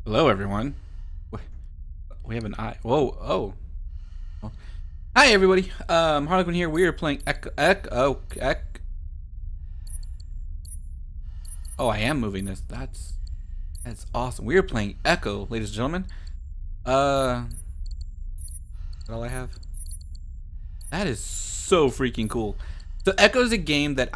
Hello, everyone. We have an eye. Whoa, oh. Hi, everybody. Harlequin here. We are playing Oh, I am moving this. That's awesome. We are playing Echo, ladies and gentlemen. Is that all I have? That is so freaking cool. So Echo is a game that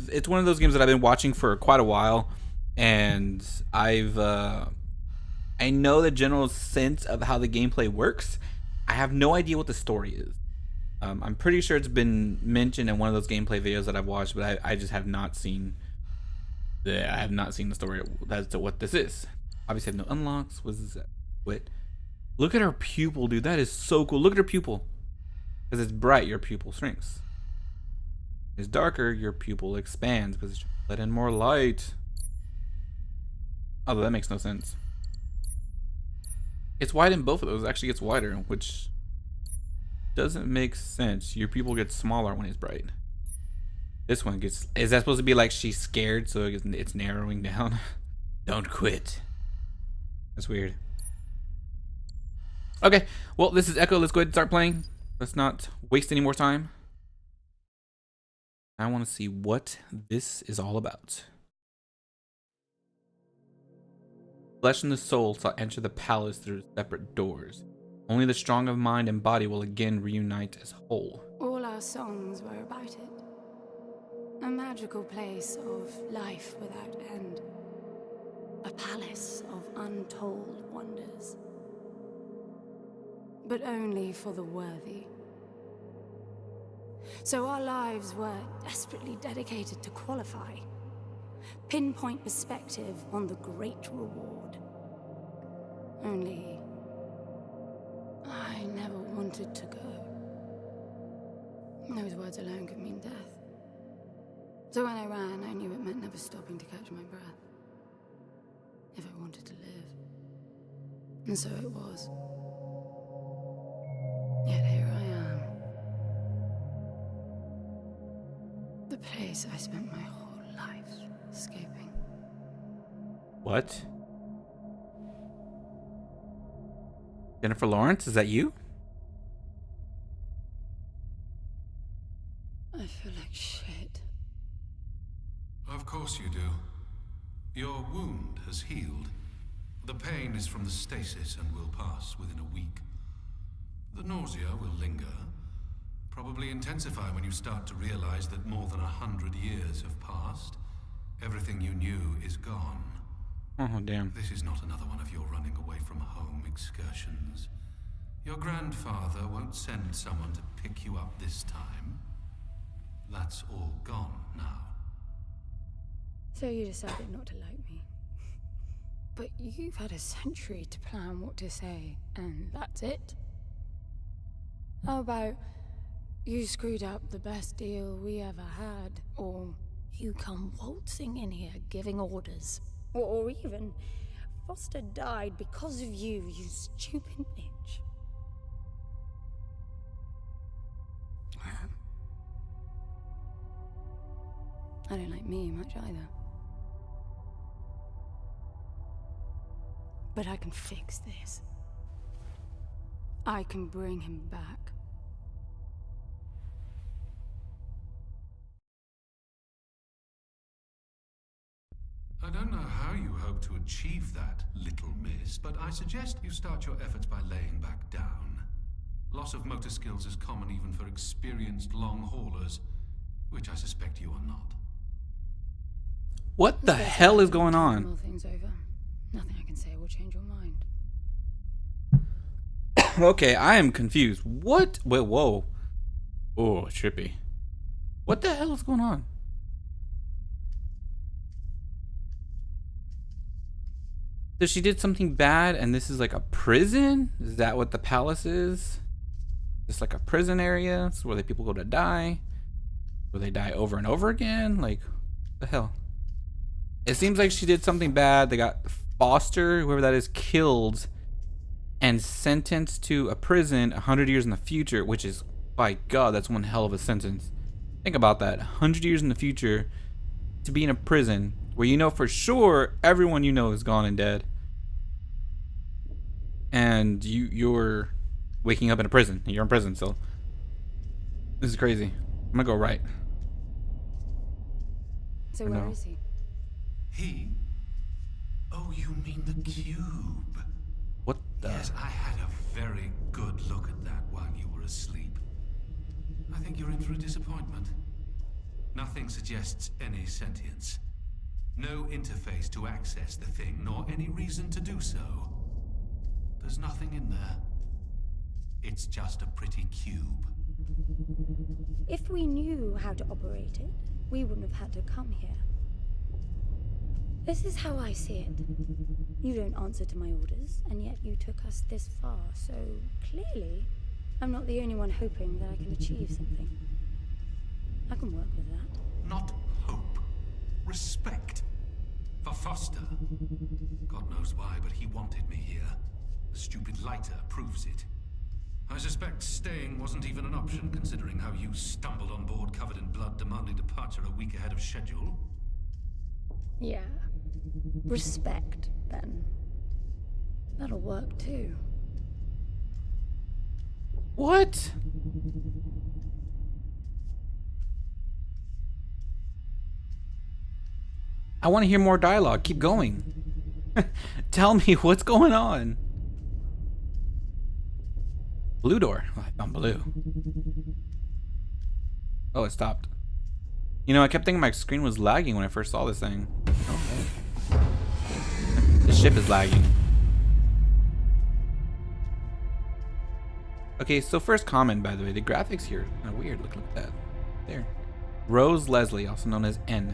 it's one of those games that I've been watching for quite a while, and I know the general sense of how the gameplay works. I have no idea what the story is. I'm pretty sure it's been mentioned in one of those gameplay videos that I've watched, but I just have not seen the story as to what this is. Obviously, I have no unlocks. What is that? What? Look at her pupil, dude. That is so cool. Look at her pupil. Because it's bright, your pupil shrinks. It's darker, your pupil expands because it's let in more light. Although that makes no sense. It's wide in both of those. It actually gets wider, which doesn't make sense. Your pupil gets smaller when it's bright. This one gets... Is that supposed to be like she's scared, so it's narrowing down? Don't quit. That's weird. Okay, well, this is Echo. Let's go ahead and start playing. Let's not waste any more time. I want to see what this is all about. Flesh and the soul shall enter the palace through separate doors. Only the strong of mind and body will again reunite as whole. All our songs were about it. A magical place of life without end. A palace of untold wonders. But only for the worthy. So our lives were desperately dedicated to qualify. Pinpoint perspective on the great reward. Only... I never wanted to go. Those words alone could mean death. So when I ran, I knew it meant never stopping to catch my breath. If I wanted to live. And so it was. Yet here I am. The place I spent my whole life escaping. What? Jennifer Lawrence, is that you? I feel like shit. Of course you do. Your wound has healed. The pain is from the stasis and will pass within a week. The nausea will linger, probably intensify when you start to realize that more than 100 years have passed. Everything you knew is gone. Oh, damn. This is not another one of your running away from home excursions. Your grandfather won't send someone to pick you up this time. That's all gone now. So you decided not to like me. But you've had a century to plan what to say, and that's it? How about you screwed up the best deal we ever had, or you come waltzing in here giving orders, or even Foster died because of you, you stupid bitch. I don't like me much either. But I can fix this. I can bring him back. I don't know how you hope to achieve that, little miss, but I suggest you start your efforts by laying back down. Loss of motor skills is common even for experienced long haulers, which I suspect you are not. What the hell is going on? Mull things over. Nothing I can say will change your mind. Okay, I am confused. What? Wait, whoa. Oh, trippy. What the hell is going on? So she did something bad and this is like a prison? Is that what the palace is? It's like a prison area? It's where the people go to die? Where they die over and over again? Like, what the hell? It seems like she did something bad. They got Foster, whoever that is, killed and sentenced to a prison 100 years in the future, which is, by God, that's one hell of a sentence. Think about that. 100 years in the future to be in a prison where you know for sure everyone you know is gone and dead. and you're waking up in a prison. You're in prison still. This is crazy. I'm gonna go right. So Or where no. is he? He? Oh, you mean the cube? What the? Yes, I had a very good look at that while you were asleep. I think you're in for a disappointment. Nothing suggests any sentience. No interface to access the thing, nor any reason to do so. There's nothing in there. It's just a pretty cube. If we knew how to operate it, we wouldn't have had to come here. This is how I see it. You don't answer to my orders, and yet you took us this far, so clearly, I'm not the only one hoping that I can achieve something. I can work with that. Not hope. Respect. For Foster. God knows why, but he wanted me here. The stupid lighter proves it. I suspect staying wasn't even an option, considering how you stumbled on board covered in blood, demanding departure a week ahead of schedule. Yeah. Respect, then. That'll work too. What? I want to hear more dialogue. Keep going. Tell me what's going on. Blue door. Oh, I found blue. Oh, it stopped. You know, I kept thinking my screen was lagging when I first saw this thing. Okay. The ship is lagging. Okay, so first comment, by the way, the graphics here are kind of weird. Look at that. There. Rose Leslie, also known as N.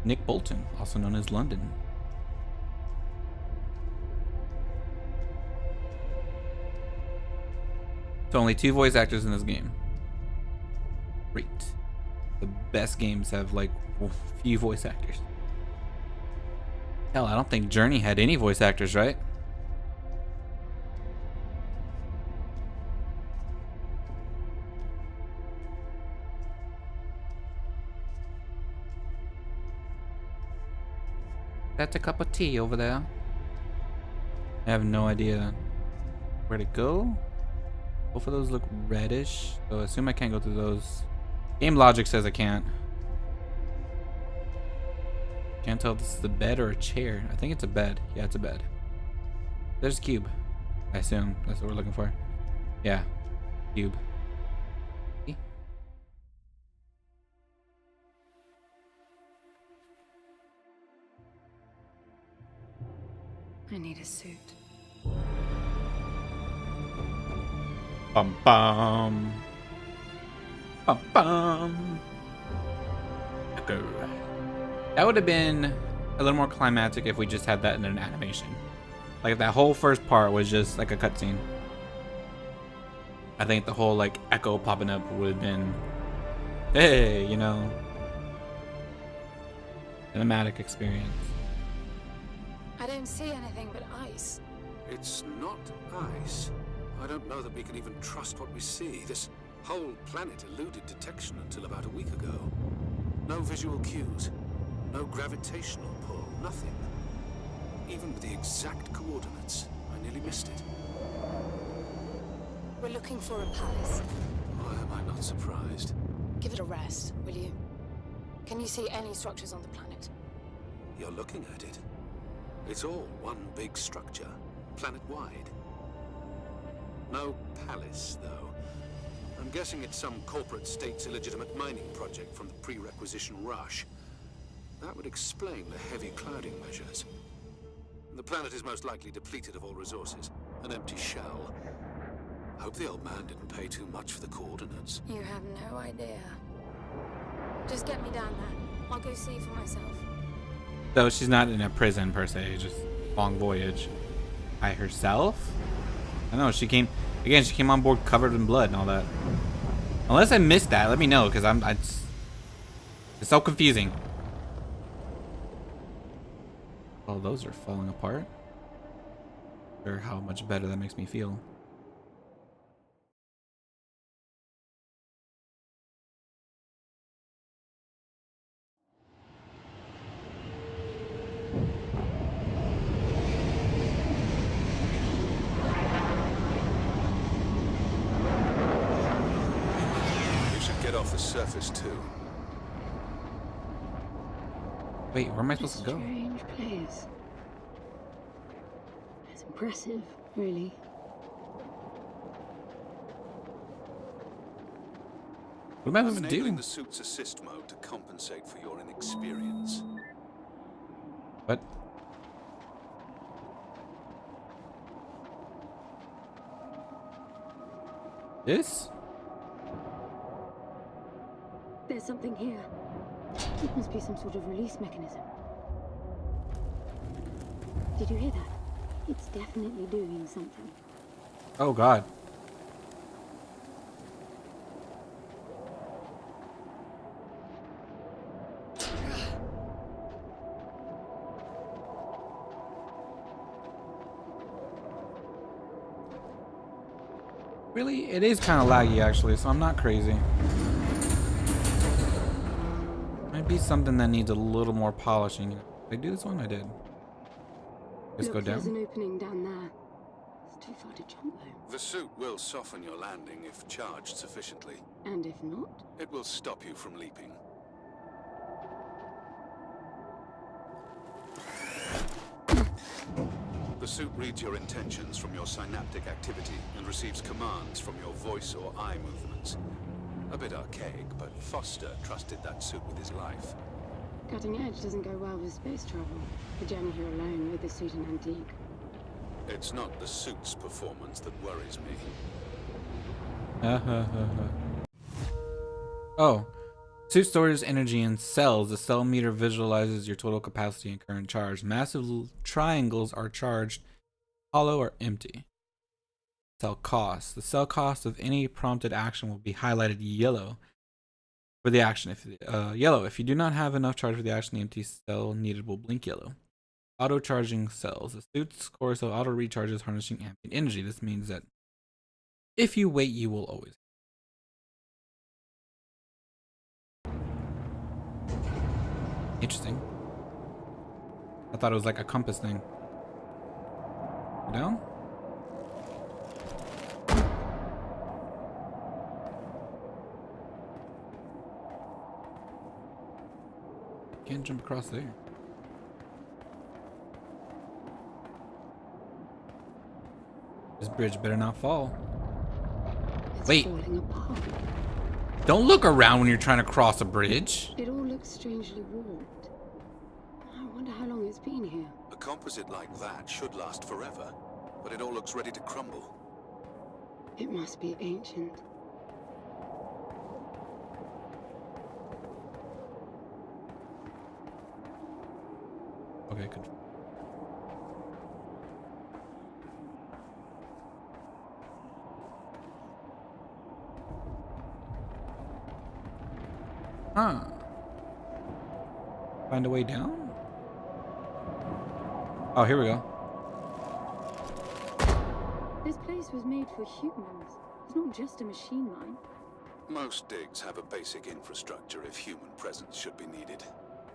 Nick Bolton, also known as London. So only 2 voice actors in this game. Great. The best games have like few voice actors. Hell, I don't think Journey had any voice actors, right? That's a cup of tea over there. I have no idea where to go. Both of those look reddish, so I assume I can't go through those. Game logic says I can't. Can't tell if this is a bed or a chair. I think it's a bed. Yeah, it's a bed. There's a cube. I assume that's what we're looking for. Yeah, cube. I need a suit. Bum bum. Bum bum. Okay. That would have been a little more climactic if we just had that in an animation. Like if that whole first part was just like a cutscene. I think the whole like echo popping up would have been, hey, you know, cinematic experience. I don't see anything but ice. It's not ice. I don't know that we can even trust what we see. This whole planet eluded detection until about a week ago. No visual cues, no gravitational pull, nothing. Even with the exact coordinates, I nearly missed it. We're looking for a palace. Why am I not surprised? Give it a rest, will you? Can you see any structures on the planet? You're looking at it. It's all one big structure, planet-wide. No palace, though. I'm guessing it's some corporate state's illegitimate mining project from the pre-requisition rush. That would explain the heavy clouding measures. The planet is most likely depleted of all resources. An empty shell. Hope the old man didn't pay too much for the coordinates. You have no idea. Just get me down there. I'll go see for myself. So she's not in a prison per se, just long voyage. By herself? I know she came on board covered in blood and all that. Unless I missed that, let me know, because it's so confusing. Oh, those are falling apart. Or how much better that makes me feel. off the surface too. Wait, where am I supposed to go? Strange place. It's impressive, really. What am I I'm supposed to enabling do? the suit's assist mode to compensate for your inexperience. What? This? There's something here. It must be some sort of release mechanism. Did you hear that? It's definitely doing something. Oh god. Really? It is kind of laggy actually, so I'm not crazy. Might be something that needs a little more polishing. Did I do this one? I did. Just go There's down. an opening down there. It's too far to jump though. The suit will soften your landing if charged sufficiently. And if not? It will stop you from leaping. The suit reads your intentions from your synaptic activity and receives commands from your voice or eye movements. A bit archaic, but Foster trusted that suit with his life. Cutting edge doesn't go well with space travel. The journey here alone with the suit an antique. It's not the suit's performance that worries me. Oh. Suit stores energy in cells. The cell meter visualizes your total capacity and current charge. Massive triangles are charged, hollow, or empty. Cell cost. The cell cost of any prompted action will be highlighted yellow for the action. Yellow. If you do not have enough charge for the action, the empty cell needed will blink yellow. Auto charging cells. The suit's core cell auto recharges, harnessing ambient energy. This means that if you wait, you will always. Interesting. I thought it was like a compass thing. Go down? Can't jump across there. This bridge better not fall. It's Wait. falling apart. Don't look around when you're trying to cross a bridge. It all looks strangely warped. I wonder how long it's been here. A composite like that should last forever, but it all looks ready to crumble. It must be ancient. Okay, good. Huh. Find a way down? Oh, here we go. This place was made for humans. It's not just a machine line. Most digs have a basic infrastructure if human presence should be needed.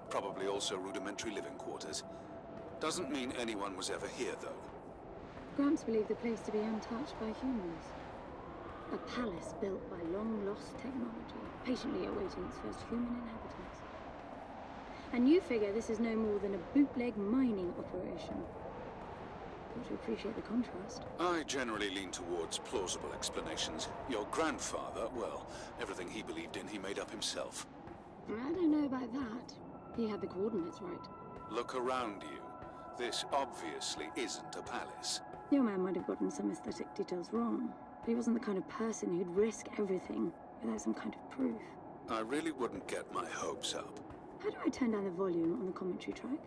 Probably also rudimentary living quarters. Doesn't mean anyone was ever here, though. Gramps believed the place to be untouched by humans. A palace built by long-lost technology, patiently awaiting its first human inhabitants. And you figure this is no more than a bootleg mining operation. Got to appreciate the contrast. I generally lean towards plausible explanations. Your grandfather, well, everything he believed in he made up himself. I don't know about that. He had the coordinates right. Look around you. This obviously isn't a palace. Your man might have gotten some aesthetic details wrong, but he wasn't the kind of person who'd risk everything without some kind of proof. I really wouldn't get my hopes up. How do I turn down the volume on the commentary track?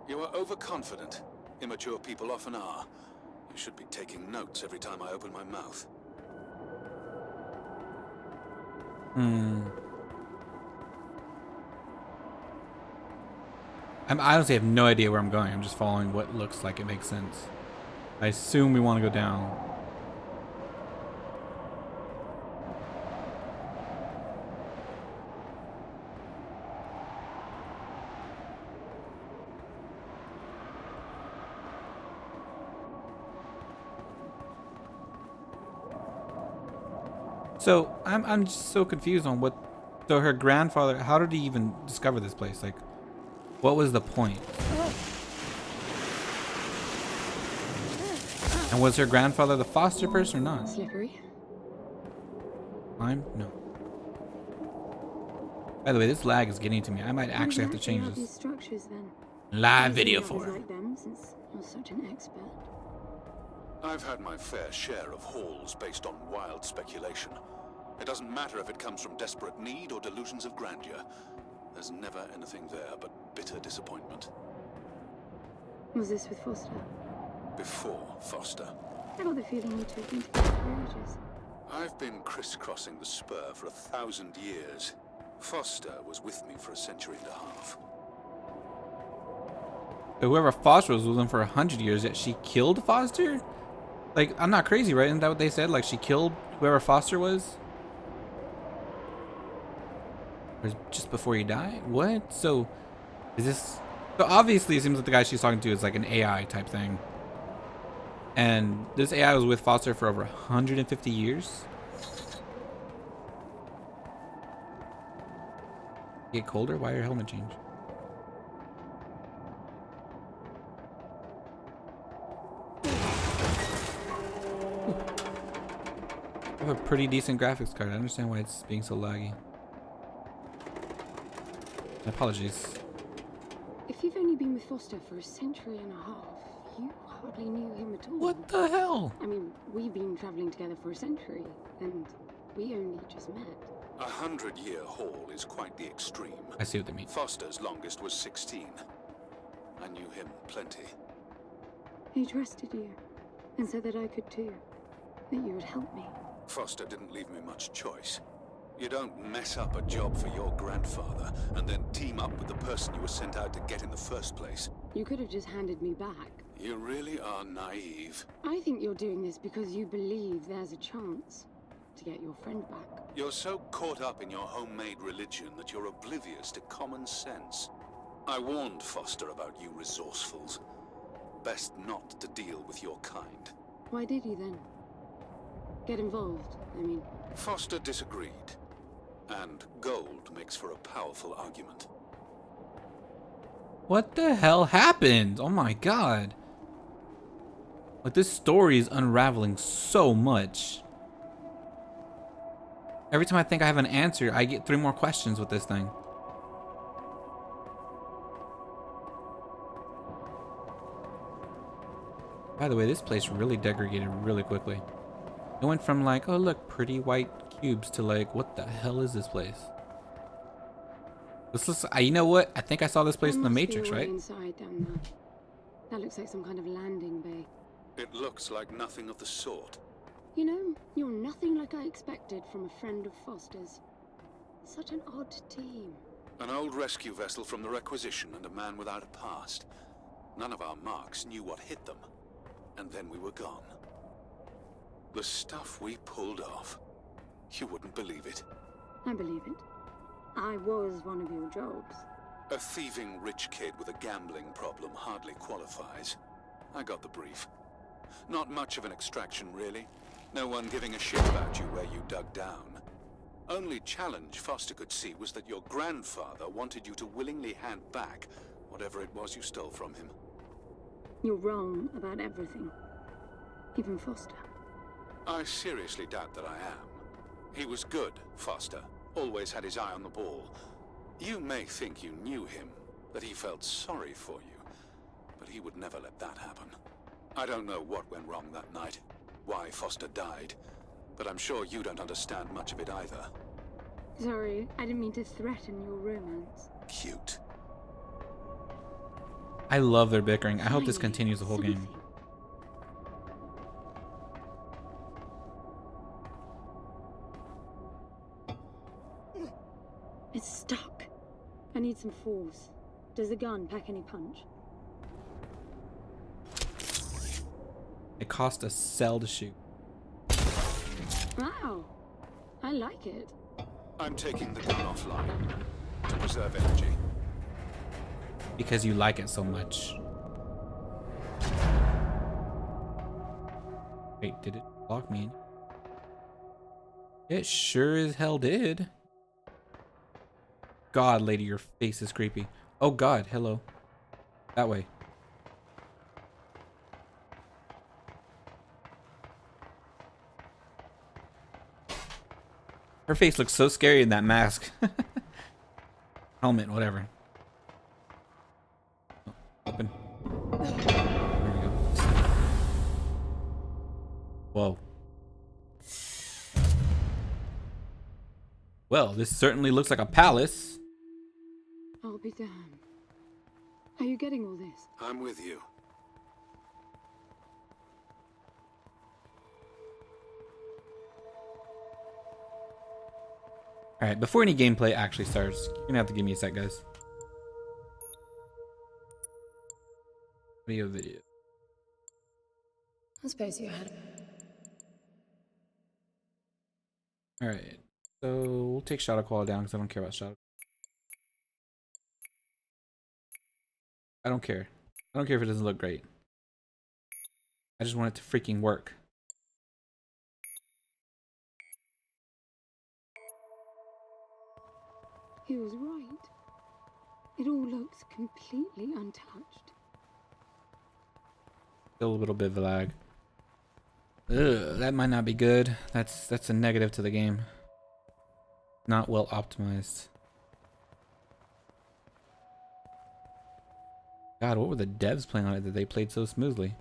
You are overconfident. Immature people often are. You should be taking notes every time I open my mouth. I honestly have no idea where I'm going. I'm just following what looks like it makes sense. I assume we want to go down. So I'm just so confused on what. So her grandfather, how did he even discover this place? Like, what was the point? And was her grandfather the foster person or not? Slippery. No. By the way, this lag is getting to me. I might actually have to change These this. structures then. Live You video think others for it. like them since you're such an expert. I've had my fair share of halls based on wild speculation. It doesn't matter if it comes from desperate need or delusions of grandeur. There's never anything there but bitter disappointment. Was this with Foster? Before Foster. I got the feeling you two have been together for ages. I've been crisscrossing the spur for 1,000 years. Foster was with me for a century and a half. Whoever Foster was with him for 100 years, yet she killed Foster? Like, I'm not crazy, right? Isn't that what they said? Like, she killed whoever Foster was? Or just before he died? What? So, is this... So, obviously, it seems like the guy she's talking to is like an AI type thing. And this AI was with Foster for over 150 years? Get colder? Why your helmet change? I have a pretty decent graphics card. I understand why it's being so laggy. Apologies. If you've only been with Foster for a century and a half, you hardly knew him at all. What the hell? I mean, we've been traveling together for a century, and we only just met. 100-year haul is quite the extreme. I see what they mean. Foster's longest was 16. I knew him plenty. He trusted you, and said that I could too. That you would help me. Foster didn't leave me much choice. You don't mess up a job for your grandfather and then team up with the person you were sent out to get in the first place. You could have just handed me back. You really are naive. I think you're doing this because you believe there's a chance to get your friend back. You're so caught up in your homemade religion that you're oblivious to common sense. I warned Foster about you resourcefuls. Best not to deal with your kind. Why did you then? Get involved, I mean. Foster disagreed. And gold makes for a powerful argument. What the hell happened? Oh my god. Like, this story is unraveling so much. Every time I think I have an answer, I get 3 more questions with this thing. By the way, this place really degraded really quickly. It went from like, oh look, pretty white cubes to like, what the hell is this place? This looks, you know what? I think I saw this place in the Matrix, right? Inside down there. That looks like some kind of landing bay. It looks like nothing of the sort. You know, you're nothing like I expected from a friend of Foster's. Such an odd team. An old rescue vessel from the Requisition and a man without a past. None of our marks knew what hit them. And then we were gone. The stuff we pulled off. You wouldn't believe it. I believe it. I was one of your jobs. A thieving rich kid with a gambling problem hardly qualifies. I got the brief. Not much of an extraction, really. No one giving a shit about you where you dug down. Only challenge Foster could see was that your grandfather wanted you to willingly hand back whatever it was you stole from him. You're wrong about everything. Even Foster. I seriously doubt that I am. He was good, Foster. Always had his eye on the ball. You may think you knew him, that he felt sorry for you, but he would never let that happen. I don't know what went wrong that night, why Foster died, but I'm sure you don't understand much of it either. Sorry, I didn't mean to threaten your romance. Cute. I love their bickering. I hope this Finally, continues the whole game. something. It's stuck. I need some force. Does the gun pack any punch? It cost a cell to shoot. Wow. I like it. I'm taking the gun offline to preserve energy. Because you like it so much. Wait, did it block me? It sure as hell did. God, lady, your face is creepy. Oh God, hello. That way. Her face looks so scary in that mask. Helmet, whatever. Oh, open. There we go. Whoa. Well, this certainly looks like a palace. I'll be damned. Are you getting all this? I'm with you. Alright, before any gameplay actually starts, you're gonna have to give me a sec, guys. Video. I suppose you had. Alright, so we'll take shadow quality down because I don't care about shadow. I don't care. I don't care if it doesn't look great. I just want it to freaking work. He was right. It all looks completely untouched. Still a little bit of a lag. Ugh, that might not be good. That's a negative to the game. Not well optimized. God, what were the devs playing on it that they played so smoothly?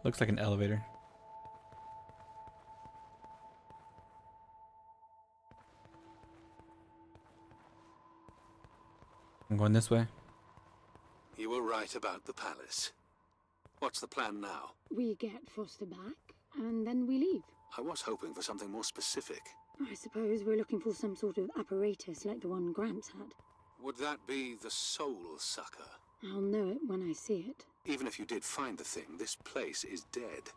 Looks like an elevator. I'm going this way. You were right about the palace. What's the plan now? We get Foster back, and then we leave. I was hoping for something more specific. I suppose we're looking for some sort of apparatus like the one Gramps had. Would that be the Soul Sucker? I'll know it when I see it. Even if you did find the thing, this place is dead.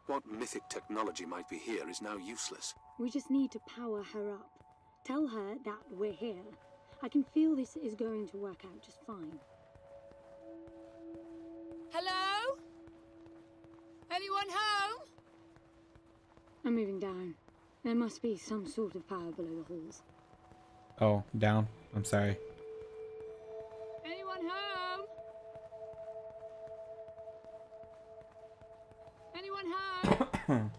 What mythic technology might be here is now useless. We just need to power her up. Tell her that we're here. I can feel this is going to work out just fine. Hello? Anyone home? I'm moving down. There must be some sort of power below the halls. Oh, down. I'm sorry. Anyone home? Anyone home?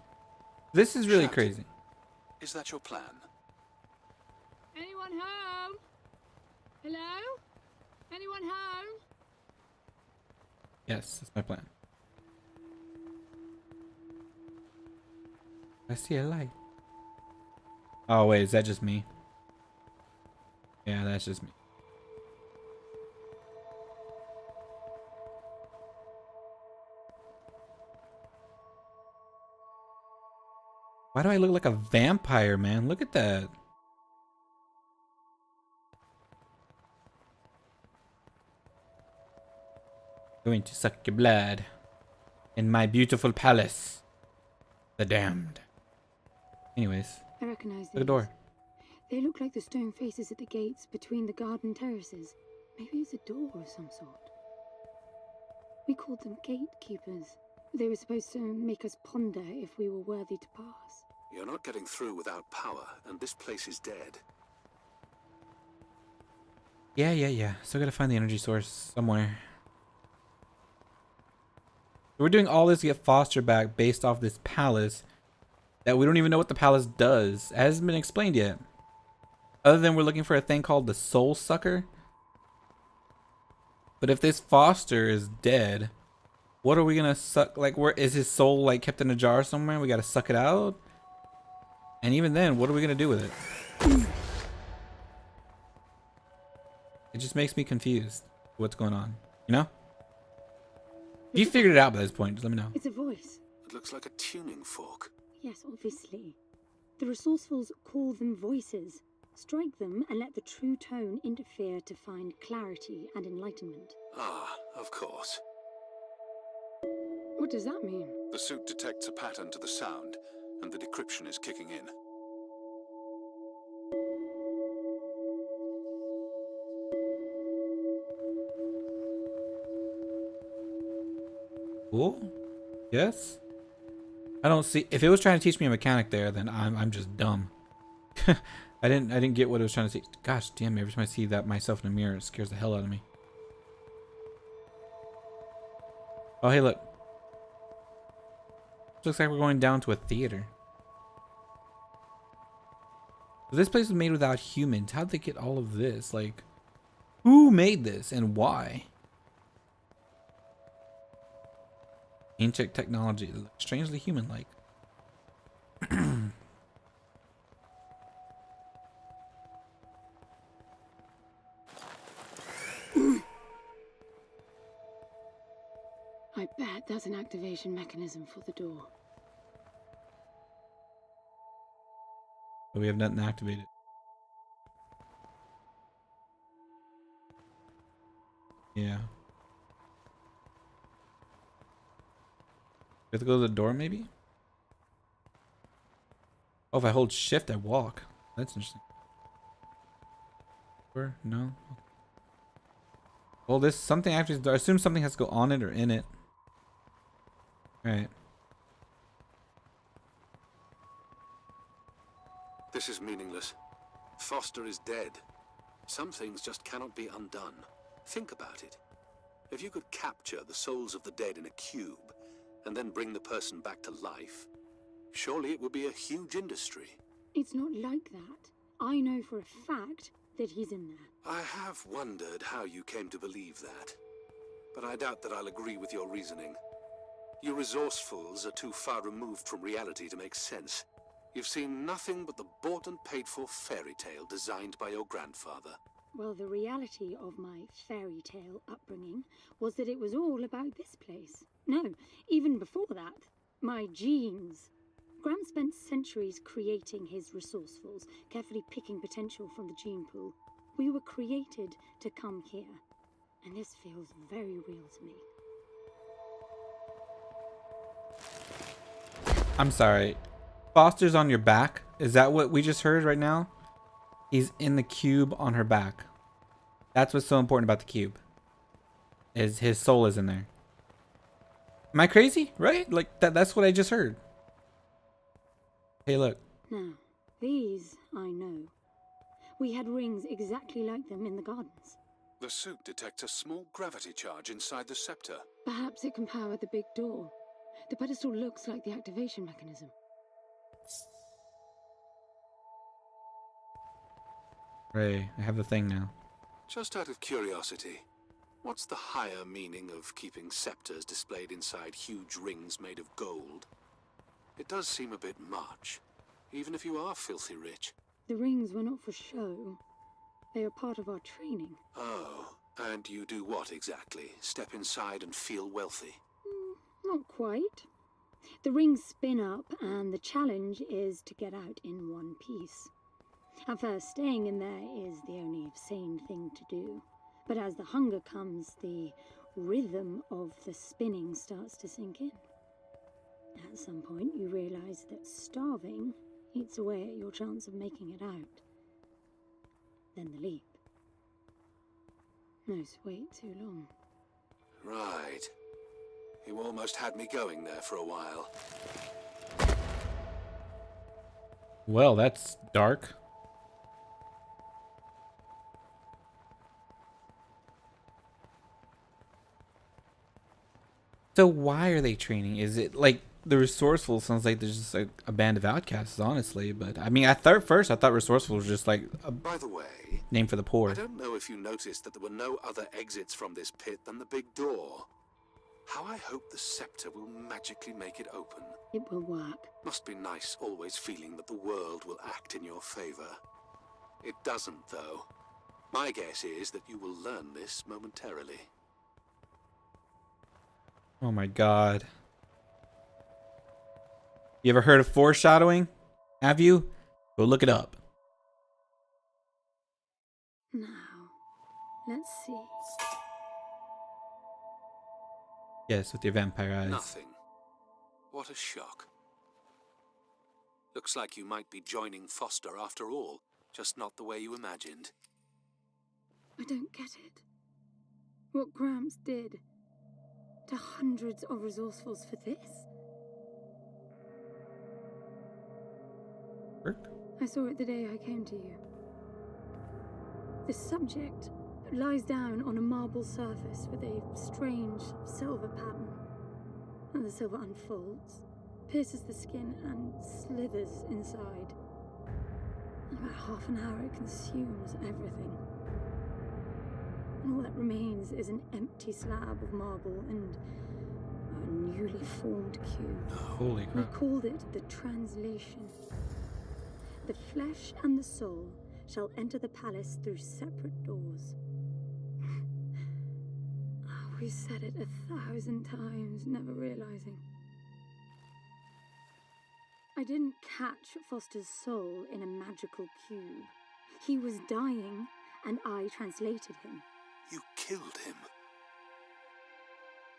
This is really Shout. crazy. Is that your plan? Anyone home? Hello? Anyone home? Yes, that's my plan. I see a light. Oh wait, is that just me? Yeah, that's just me. Why do I look like a vampire, man? Look at that. Going to suck your blood in my beautiful palace. The damned. Anyways, I recognize look at the these. door. They look like the stone faces at the gates between the garden terraces. Maybe it's a door of some sort. We called them gatekeepers. They were supposed to make us ponder if we were worthy to pass. You're not getting through without power, and this place is dead. Yeah. Still gotta find the energy source somewhere. We're doing all this to get Foster back based off this palace that we don't even know what the palace does. It hasn't been explained yet. Other than we're looking for a thing called the Soul Sucker. But if this Foster is dead, what are we gonna suck? Like, where is his soul like kept in a jar somewhere? We gotta suck it out. And even then, what are we gonna do with it? It just makes me confused. What's going on? You know? If you figured it out by this point, just let me know. It's a voice. It looks like a tuning fork. Yes, obviously. The resourcefuls call them voices. Strike them and let the true tone interfere to find clarity and enlightenment. Ah, of course. What does that mean? The suit detects a pattern to the sound, and the decryption is kicking in. Cool. Yes. I don't see. If it was trying to teach me a mechanic there, then I'm just dumb. I didn't get what it was trying to say. Gosh damn! Every time I see that myself in the mirror, it scares the hell out of me. Oh hey, look. Looks like we're going down to a theater. This place was made without humans. How'd they get all of this? Like, who made this and why? Ancient technology, strangely human-like. I bet that's an activation mechanism for the door. But we have nothing activated. Yeah. We have to go to the door, maybe? Oh, if I hold shift, I walk. That's interesting. Or no? Well, this something actually. I assume something has to go on it or in it. Alright. This is meaningless. Foster is dead. Some things just cannot be undone. Think about it. If you could capture the souls of the dead in a cube, and then bring the person back to life, surely it would be a huge industry. It's not like that. I know for a fact that he's in there. I have wondered how you came to believe that, but I doubt that I'll agree with your reasoning. You resourcefuls are too far removed from reality to make sense. You've seen nothing but the bought and paid for fairy tale designed by your grandfather. Well, the reality of my fairy tale upbringing was that it was all about this place. No, even before that, my genes. Gram spent centuries creating his resourcefuls, carefully picking potential from the gene pool. We were created to come here, and this feels very real to me. I'm sorry. Foster's on your back? Is that what we just heard right now? He's in the cube on her back. That's what's so important about the cube. Is his soul is in there. Am I crazy? Right? Like that's what I just heard. Hey, look. Now, these I know. We had rings exactly like them in the gardens. The suit detects a small gravity charge inside the scepter. Perhaps it can power the big door. The pedestal looks like the activation mechanism. Ray, I have the thing now. Just out of curiosity, what's the higher meaning of keeping scepters displayed inside huge rings made of gold? It does seem a bit much, even if you are filthy rich. The rings were not for show. They are part of our training. Oh, and you do what exactly? Step inside and feel wealthy? Not quite. The rings spin up, and the challenge is to get out in one piece. At first, staying in there is the only sane thing to do. But as the hunger comes, the rhythm of the spinning starts to sink in. At some point, you realize that starving eats away at your chance of making it out. Then the leap. No wait too long. Right. You almost had me going there for a while. Well, that's dark. So why are they training? Is it like the resourceful sounds like there's just like a band of outcasts, honestly. But I mean, first I thought resourceful was just like a By the way, name for the poor. I don't know if you noticed that there were no other exits from this pit than the big door. How I hope the scepter will magically make it open. It will work. Must be nice always feeling that the world will act in your favor. It doesn't, though. My guess is that you will learn this momentarily. Oh my god. You ever heard of foreshadowing? Have you? Go look it up. Now, let's see. Yes, with your vampire eyes. Nothing. What a shock. Looks like you might be joining Foster after all, just not the way you imagined. I don't get it. What Gramps did. to hundreds of resourcefuls for this? Work? I saw it the day I came to you. The subject lies down on a marble surface with a strange silver pattern. And the silver unfolds, pierces the skin, and slithers inside. In about half an hour, it consumes everything. And all that remains is an empty slab of marble and a newly formed cube. Holy We crap. called it the translation. The flesh and the soul shall enter the palace through separate doors. We said it 1,000 times, never realizing. I didn't catch Foster's soul in a magical cube. He was dying, and I translated him. You killed him.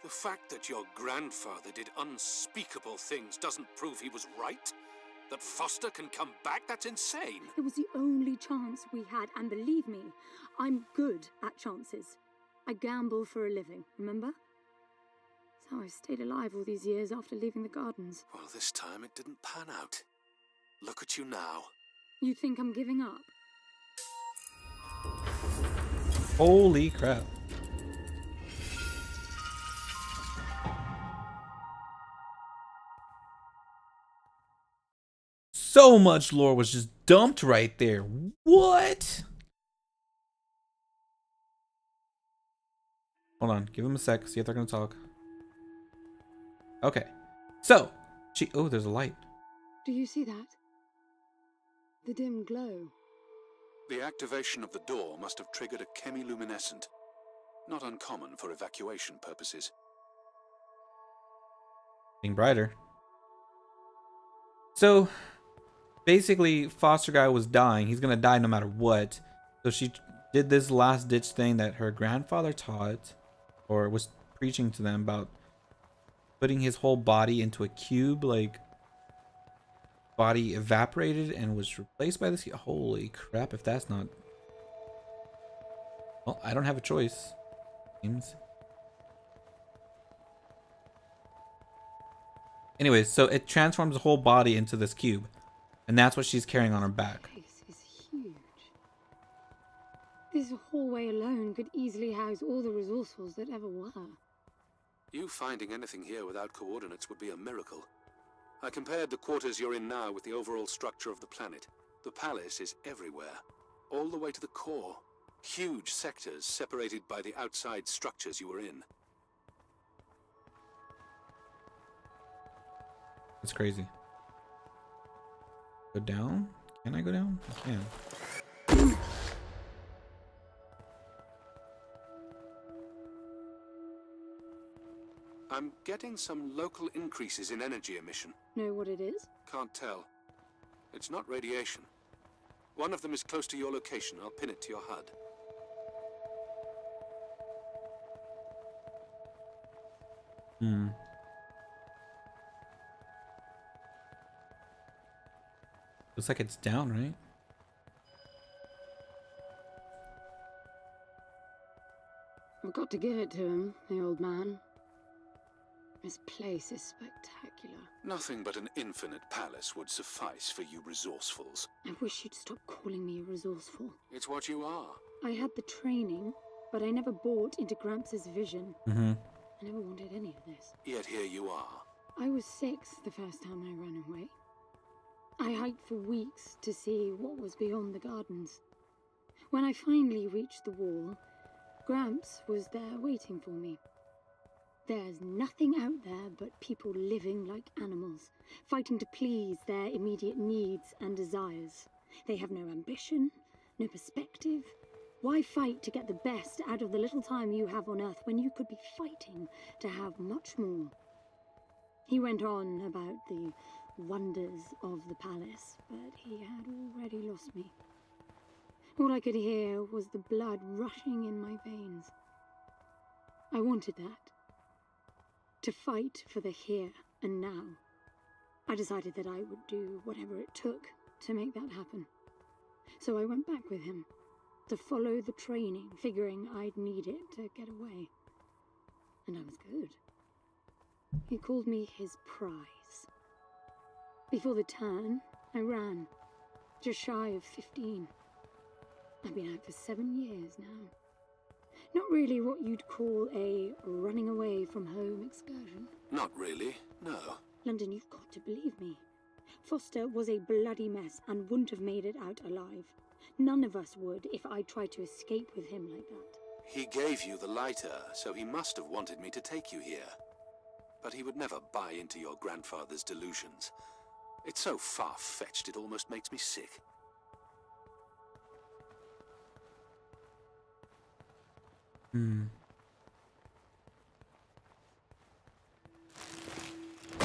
The fact that your grandfather did unspeakable things doesn't prove he was right. That Foster can come back, that's insane. It was the only chance we had, and believe me, I'm good at chances. I gamble for a living, remember? That's how I stayed alive all these years after leaving the gardens. Well, this time it didn't pan out. Look at you now. You think I'm giving up? Holy crap. So much lore was just dumped right there. What? Hold on, give him a sec, see if they're gonna talk. Okay. So, oh, there's a light. Do you see that? The dim glow. The activation of the door must have triggered a chemiluminescent. Not uncommon for evacuation purposes. Being brighter. So, basically, Foster Guy was dying. He's gonna die no matter what. So she did this last ditch thing that her grandfather taught, or was preaching to them about putting his whole body into a cube, like body evaporated and was replaced by this. Holy crap, if that's not... Well, I don't have a choice. Seems. Anyways, so it transforms the whole body into this cube. And that's what she's carrying on her back. This is huge. This hallway alone could easily house all the resourcefuls that ever were. You finding anything here without coordinates would be a miracle. I compared the quarters you're in now with the overall structure of the planet. The palace is everywhere, all the way to the core. Huge sectors separated by the outside structures you were in. That's crazy. Go down? Can I go down? I can. I'm getting some local increases in energy emission. Know what it is? Can't tell. It's not radiation. One of them is close to your location. I'll pin it to your HUD. Looks like it's down, right? I've got to give it to him, the old man. This place is spectacular. Nothing but an infinite palace would suffice for you resourcefuls. I wish you'd stop calling me a resourceful. It's what you are. I had the training, but I never bought into Gramps' vision. I never wanted any of this. Yet here you are. I was 6 the first time I ran away. I hiked for weeks to see what was beyond the gardens. When I finally reached the wall, Gramps was there waiting for me. There's nothing out there but people living like animals, fighting to please their immediate needs and desires. They have no ambition, no perspective. Why fight to get the best out of the little time you have on Earth when you could be fighting to have much more? He went on about the wonders of the palace, but he had already lost me. All I could hear was the blood rushing in my veins. I wanted that. To fight for the here and now. I decided that I would do whatever it took to make that happen. So I went back with him, to follow the training, figuring I'd need it to get away. And I was good. He called me his prize. Before the turn, I ran, just shy of 15. I've been out for 7 years now. Not really what you'd call a running away from home excursion. Not really, no. London, you've got to believe me. Foster was a bloody mess and wouldn't have made it out alive. None of us would if I tried to escape with him like that. He gave you the lighter, so he must have wanted me to take you here. But he would never buy into your grandfather's delusions. It's so far-fetched it almost makes me sick.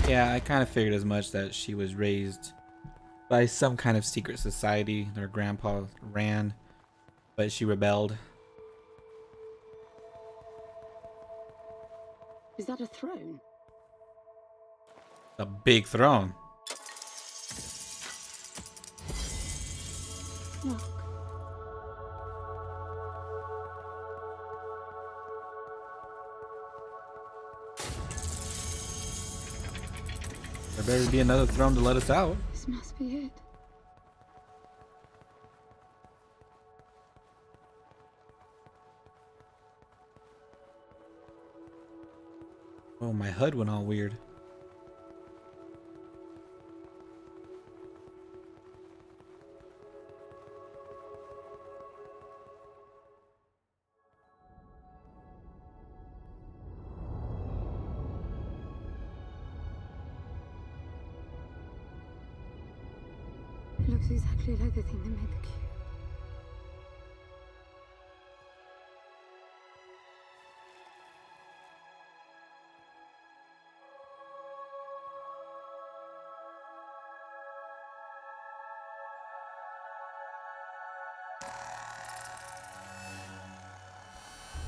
Yeah, I kind of figured as much, that she was raised by some kind of secret society. Her grandpa ran, but she rebelled. Is that a throne? A big throne. Look. There better be another throne to let us out. This must be it. Oh, my HUD went all weird. It looks exactly like the thing that made the cube.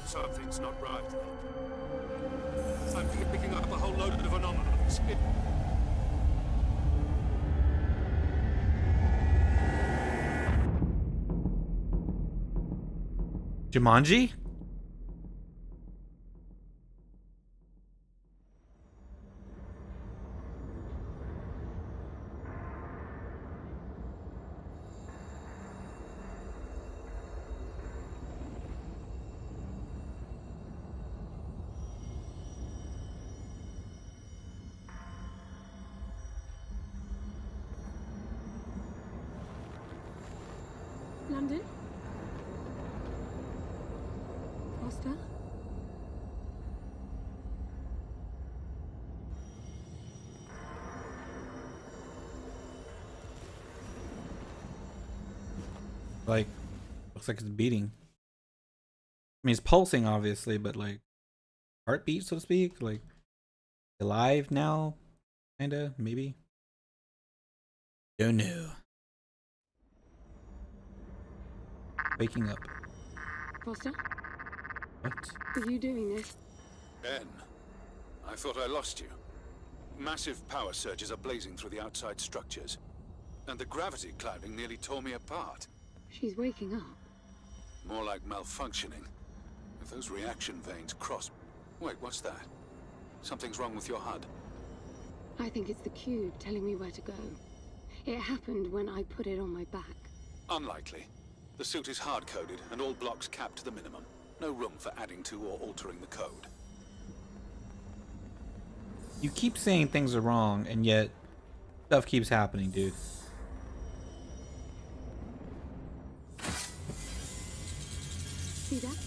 Something's not right. I'm picking up a whole load of anomalies. Jumanji? London? Foster? Like, looks like it's beating. I mean, it's pulsing, obviously, but like, heartbeat, so to speak. Like, alive now, kinda, maybe. Don't know. Waking up. Foster? What? Are you doing this? Ben, I thought I lost you. Massive power surges are blazing through the outside structures. And the gravity clouding nearly tore me apart. She's waking up. More like malfunctioning. If those reaction veins cross... Wait, what's that? Something's wrong with your HUD. I think it's the cube telling me where to go. It happened when I put it on my back. Unlikely. The suit is hard-coded and all blocks capped to the minimum. No room for adding to or altering the code. You keep saying things are wrong, and yet stuff keeps happening, dude. See that?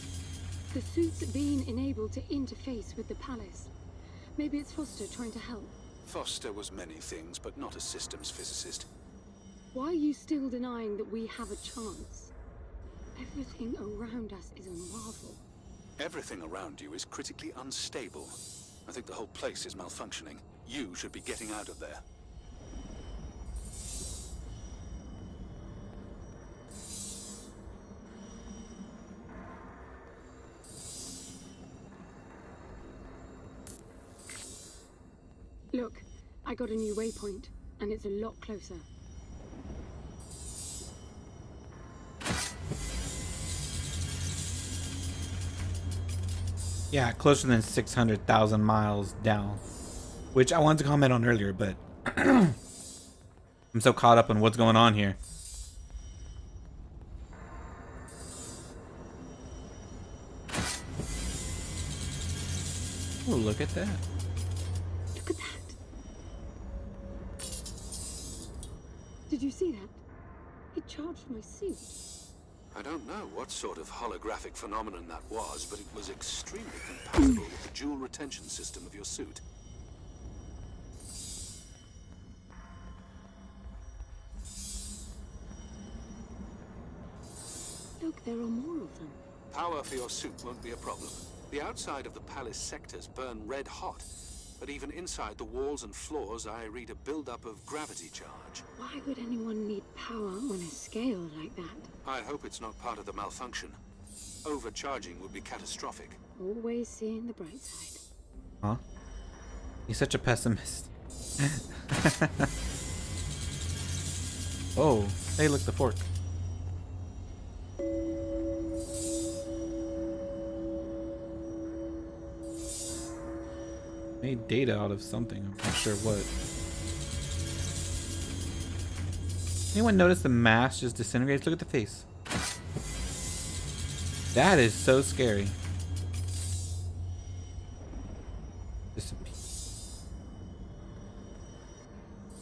The suit's being enabled to interface with the palace. Maybe it's Foster trying to help. Foster was many things, but not a systems physicist. Why are you still denying that we have a chance? Everything around us is a marvel. Everything around you is critically unstable. I think the whole place is malfunctioning. You should be getting out of there. Look, I got a new waypoint, and it's a lot closer. Yeah, closer than 600,000 miles down. which I wanted to comment on earlier, but I'm so caught up on what's going on here. Oh, look at that. Look at that. Did you see that? It charged my suit. I don't know what sort of holographic phenomenon that was, but it was extremely compatible with the dual retention system of your suit. Look, there are more of them. Power for your suit won't be a problem. The outside of the palace sectors burn red hot, but even inside the walls and floors I read a buildup of gravity charge. Why would anyone need power on a scale like that? I hope it's not part of the malfunction. Overcharging would be catastrophic. Always seeing the bright side. Huh? He's such a pessimist. Oh, hey, look, the fork. Made data out of something. I'm not sure what. Anyone notice the mask just disintegrates? Look at the face. That is so scary.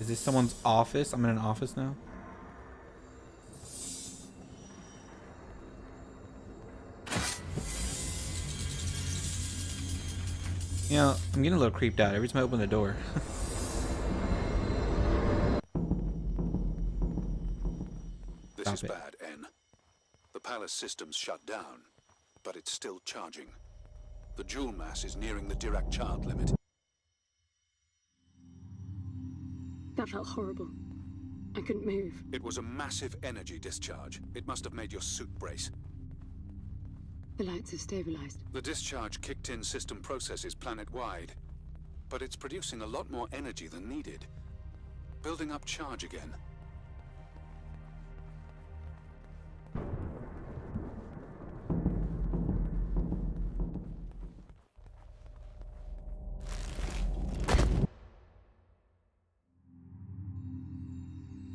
Is this someone's office? I'm in an office now. You know, I'm getting a little creeped out every time I open the door. This Stop is it. bad, N. The palace system's shut down, but it's still charging. The jewel mass is nearing the Dirac child limit. That felt horrible. I couldn't move. It was a massive energy discharge. It must have made your suit brace. The lights have stabilized. The discharge kicked in system processes planet-wide, but it's producing a lot more energy than needed. Building up charge again.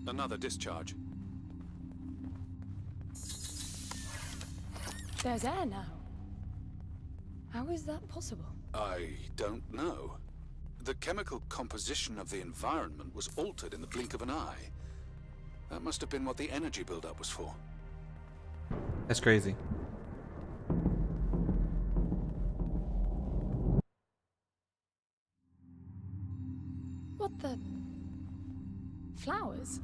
Another discharge. There's air now. How is that possible? I don't know. The chemical composition of the environment was altered in the blink of an eye. That must have been what the energy buildup was for. That's crazy. What the? Flowers?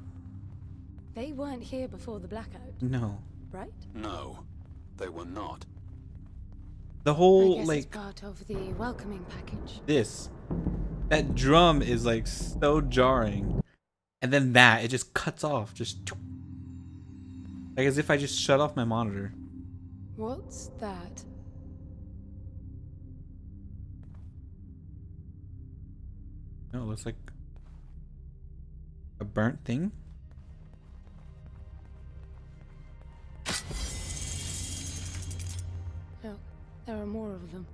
They weren't here before the blackout, No. right? No, they were not. The I whole, guess like, it's part of the welcoming package. that drum is, like, so jarring. And then that, it just cuts off. Just. Like, as if I just shut off my monitor. What's that? No, it looks like a burnt thing. Look, there are more of them.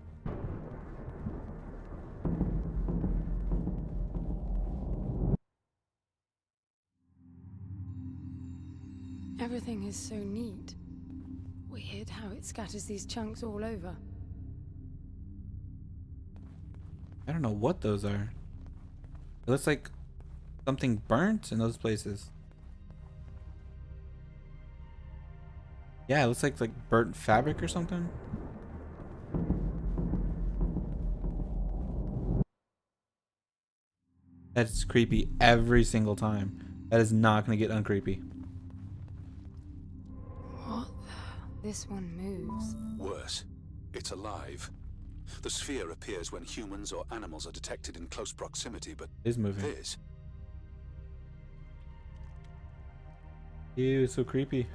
Everything is so neat. Weird how it scatters these chunks all over. I don't know what those are. It looks like something burnt in those places. Yeah, it looks like burnt fabric or something. That's creepy every single time. That is not going to get uncreepy. What the? This one moves. Worse, it's alive. The sphere appears when humans or animals are detected in close proximity, but It is moving. this... Ew, so creepy.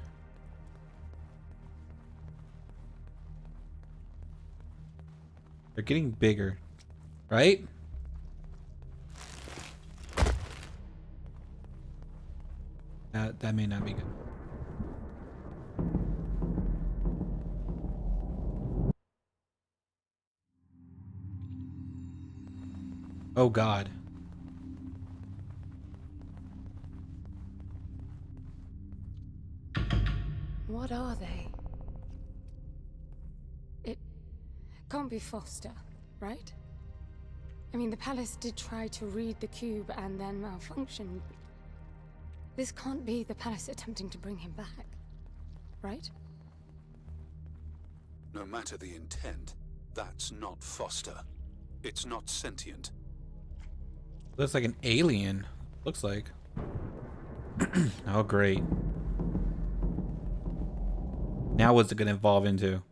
They're getting bigger, right? That may not be good. Oh God. What are they? It can't be Foster, right? I mean, the palace did try to read the cube and then malfunction. This can't be the palace attempting to bring him back, right? No matter the intent, that's not Foster. It's not sentient. Looks like an alien. Looks like. Oh, great. Now what's it gonna evolve into?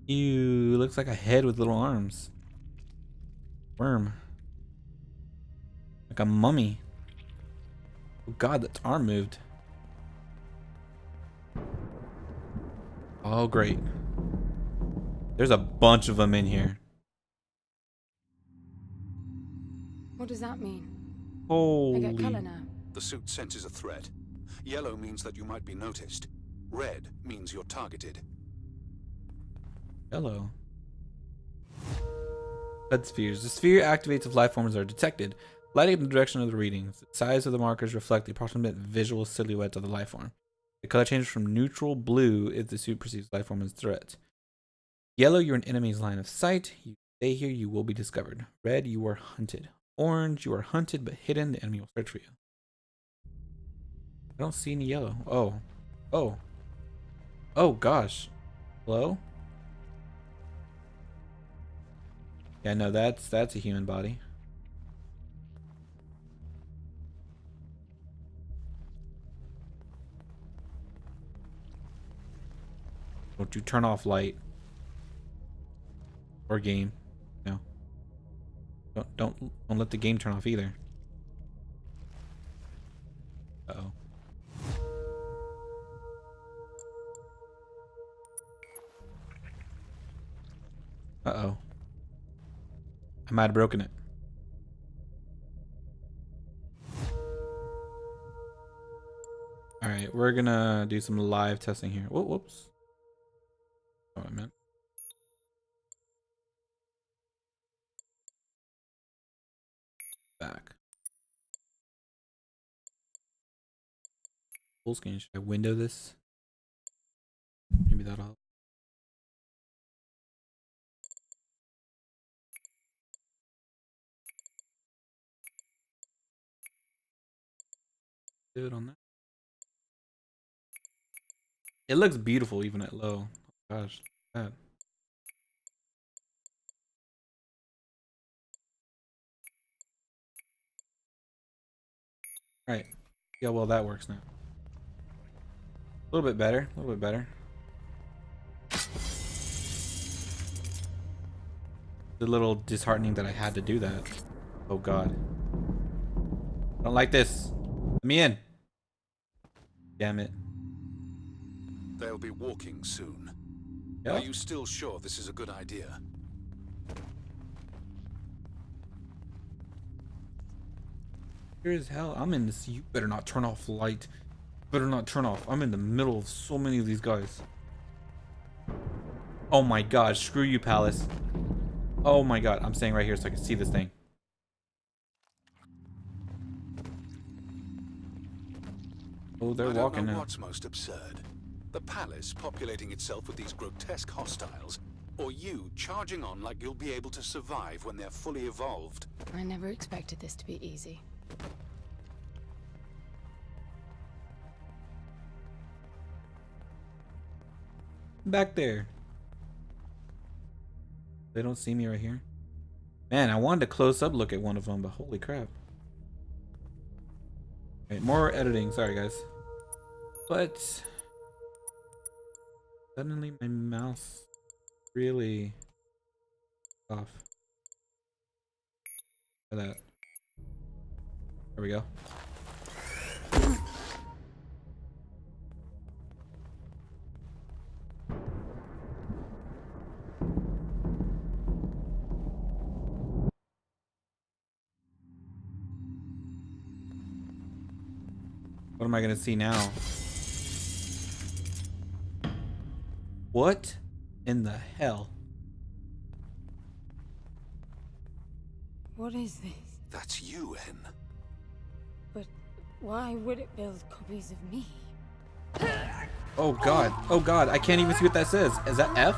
Ew, looks like a head with little arms. Worm. Like a mummy. Oh God, that arm moved. Oh, great. There's a bunch of them in here. What does that mean? I Holy. get color now. The suit senses a threat. Yellow means that you might be noticed. Red means you're targeted. Hello. Red spheres. The sphere activates if life forms are detected, lighting in the direction of the readings. The size of the markers reflect the approximate visual silhouette of the life form. The color changes from neutral blue if the suit perceives life form as threat. Yellow, you're an enemy's line of sight. You stay here, you will be discovered. Red, you are hunted. Orange, you are hunted but hidden. The enemy will search for you. I don't see any yellow. Oh. Oh. Oh gosh. Hello? Yeah, no, that's a human body. Don't you turn off light or game? No. Don't let the game turn off either. Uh-oh. Uh-oh. I might have broken it. Alright, we're gonna do some live testing here. Whoa, whoops. Oh, I meant. Back. Full screen. Should I window this? Maybe that'll help. Do it on that. It looks beautiful even at low. Oh, gosh. That. Alright. Yeah, well that works now. A little bit better. A little bit better. A little disheartening that I had to do that. Oh God. I don't like this. Let me in. Damn it. They'll be walking soon. Yeah. Are you still sure this is a good idea? Here as hell. I'm in this. You better not turn off light. Better not turn off. I'm in the middle of so many of these guys. Oh my God. Screw you, Palace. Oh my God. I'm staying right here so I can see this thing. Oh, they're walking I don't know now. what's most absurd. The palace populating itself with these grotesque hostiles, or you charging on like you'll be able to survive when they're fully evolved. I never expected this to be easy. Back there. They don't see me right here. Man, I wanted a close-up look at one of them, but holy crap. Okay, more editing. Sorry, guys. But suddenly my mouse really off. Look at that. There we go. What am I gonna see now? What in the hell? What is this? That's you, Hen. But why would it build copies of me? Oh god. Oh god. I can't even see what that says. Is that F?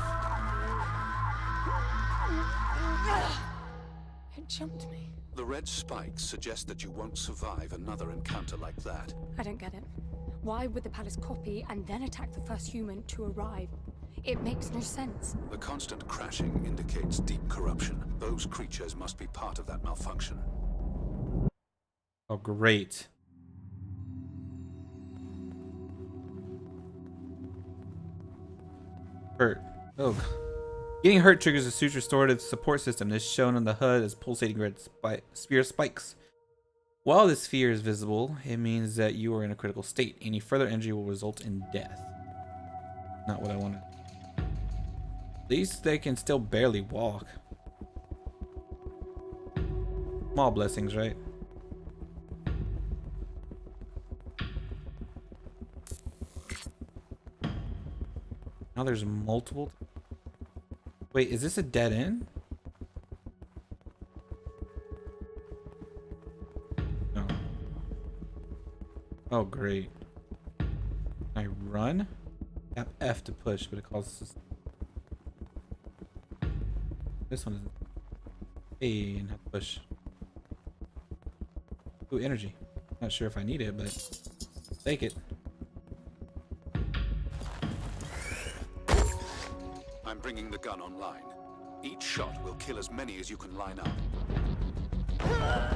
It jumped me. The red spikes suggest that you won't survive another encounter like that. I don't get it. Why would the palace copy and then attack the first human to arrive? It makes no sense. The constant crashing indicates deep corruption. Those creatures must be part of that malfunction. Oh great. Hurt. Oh. Getting hurt triggers a suit restorative support system. This shown on the HUD as pulsating red sphere spikes. While this sphere is visible, it means that you are in a critical state. Any further injury will result in death. Not what I wanted. At least they can still barely walk. Small blessings, right? Now there's multiple. Wait, is this a dead end? No. Oh, great. Can I run? Tap F to push, but it causes us. This one isn't. A and have to push. Ooh, energy. Not sure if I need it, but take it. I'm bringing the gun online. Each shot will kill as many as you can line up.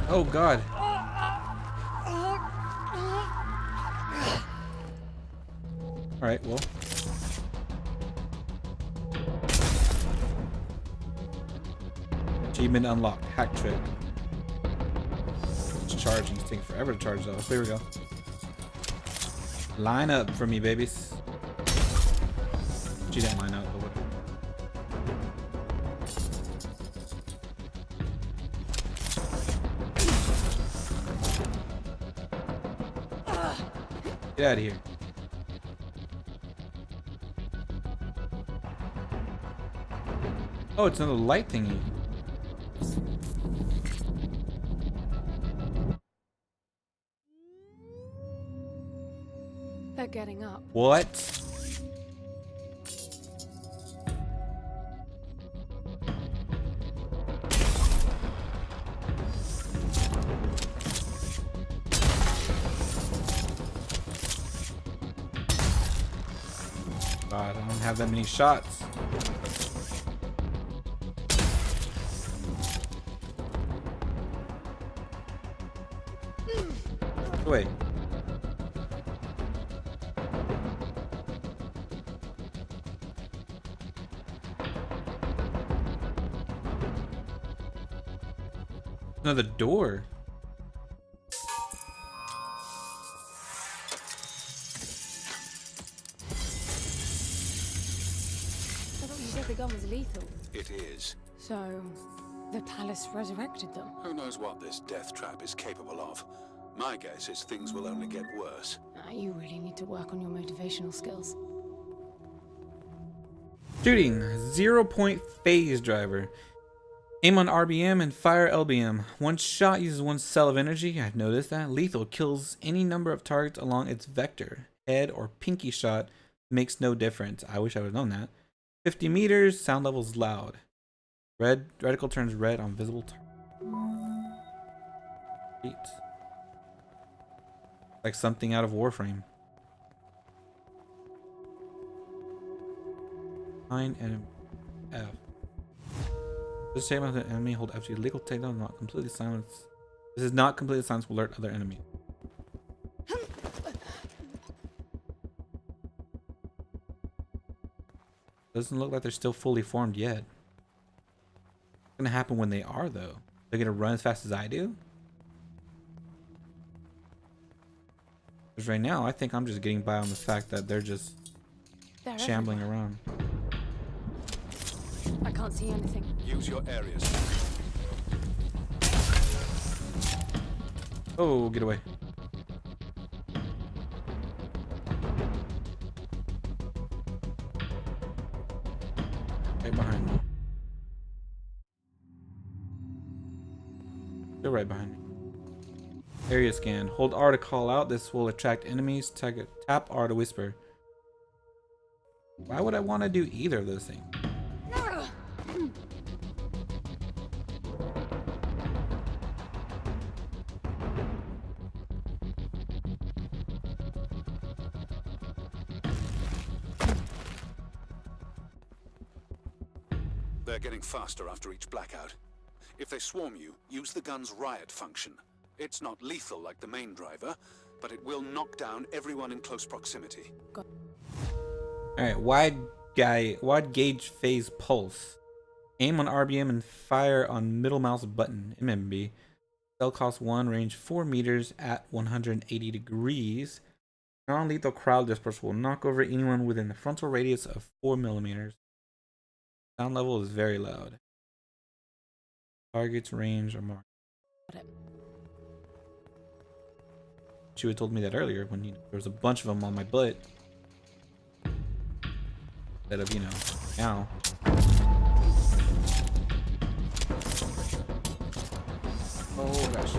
Oh god. Alright, well. Achievement unlocked. Hack trick. It's charging. It's taking forever to charge though. There we go. Line up for me, babies. She didn't line up, but whatever. Get out of here. Oh, it's another light thingy. They're getting up. What? God, I don't have that many shots. Wait. Another door. I thought you said the gun was lethal. It is. So, the palace resurrected them. Who knows what this death trap is capable of? My guess is things will only get worse. You really need to work on your motivational skills. Shooting. 0-point phase driver. Aim on RBM and fire LBM. One shot uses one cell of energy. I've noticed that. Lethal kills any number of targets along its vector. Head or pinky shot makes no difference. I wish I would have known that. 50 meters. Sound levels loud. Red reticle turns red on visible target. Like something out of Warframe. 9 and F. This statement of the enemy hold F2. Legal takedown not completely silence. This is not completely silence will alert other enemy. Doesn't look like they're still fully formed yet. What's gonna happen when they are though? They're gonna run as fast as I do? Because right now I think I'm just getting by on the fact that they're just shambling around. I can't see anything. Use your areas. Oh, get away. Still right behind me. Area scan. Hold R to call out. This will attract enemies. Tap R to whisper. Why would I want to do either of those things? They're getting faster after each blackout. If they swarm you, use the gun's riot function. It's not lethal like the main driver, but it will knock down everyone in close proximity. Alright, wide gauge phase pulse. Aim on RBM and fire on middle mouse button. MMB. Cell cost 1, range 4 meters at 180 degrees. Non-lethal crowd disperse will knock over anyone within the frontal radius of 4 millimeters. Sound level is very loud. Targets range are marked. She would have told me that earlier when there was a bunch of them on my butt. Instead of, now. Oh gosh.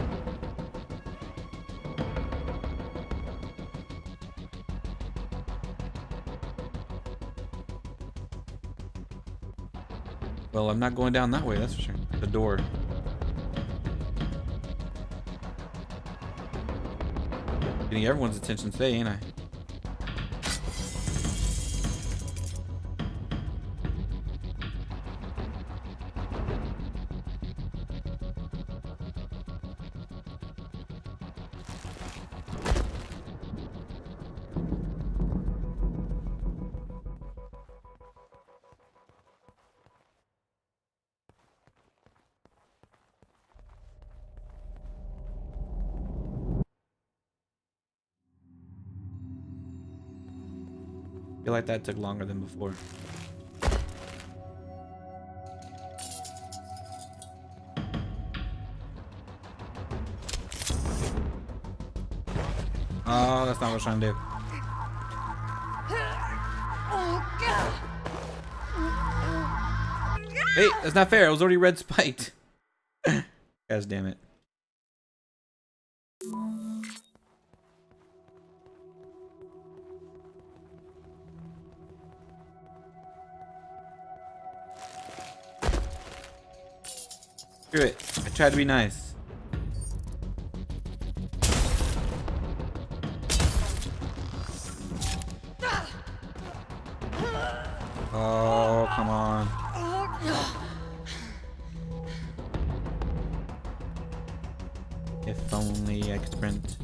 Well, I'm not going down that way, that's for sure. The door. Getting everyone's attention today, ain't I? I feel like that took longer than before. Oh, that's not what I was trying to do. Hey, that's not fair. I was already red spiked. Gosh damn it. Screw it. I tried to be nice. Oh, come on. If only I could sprint.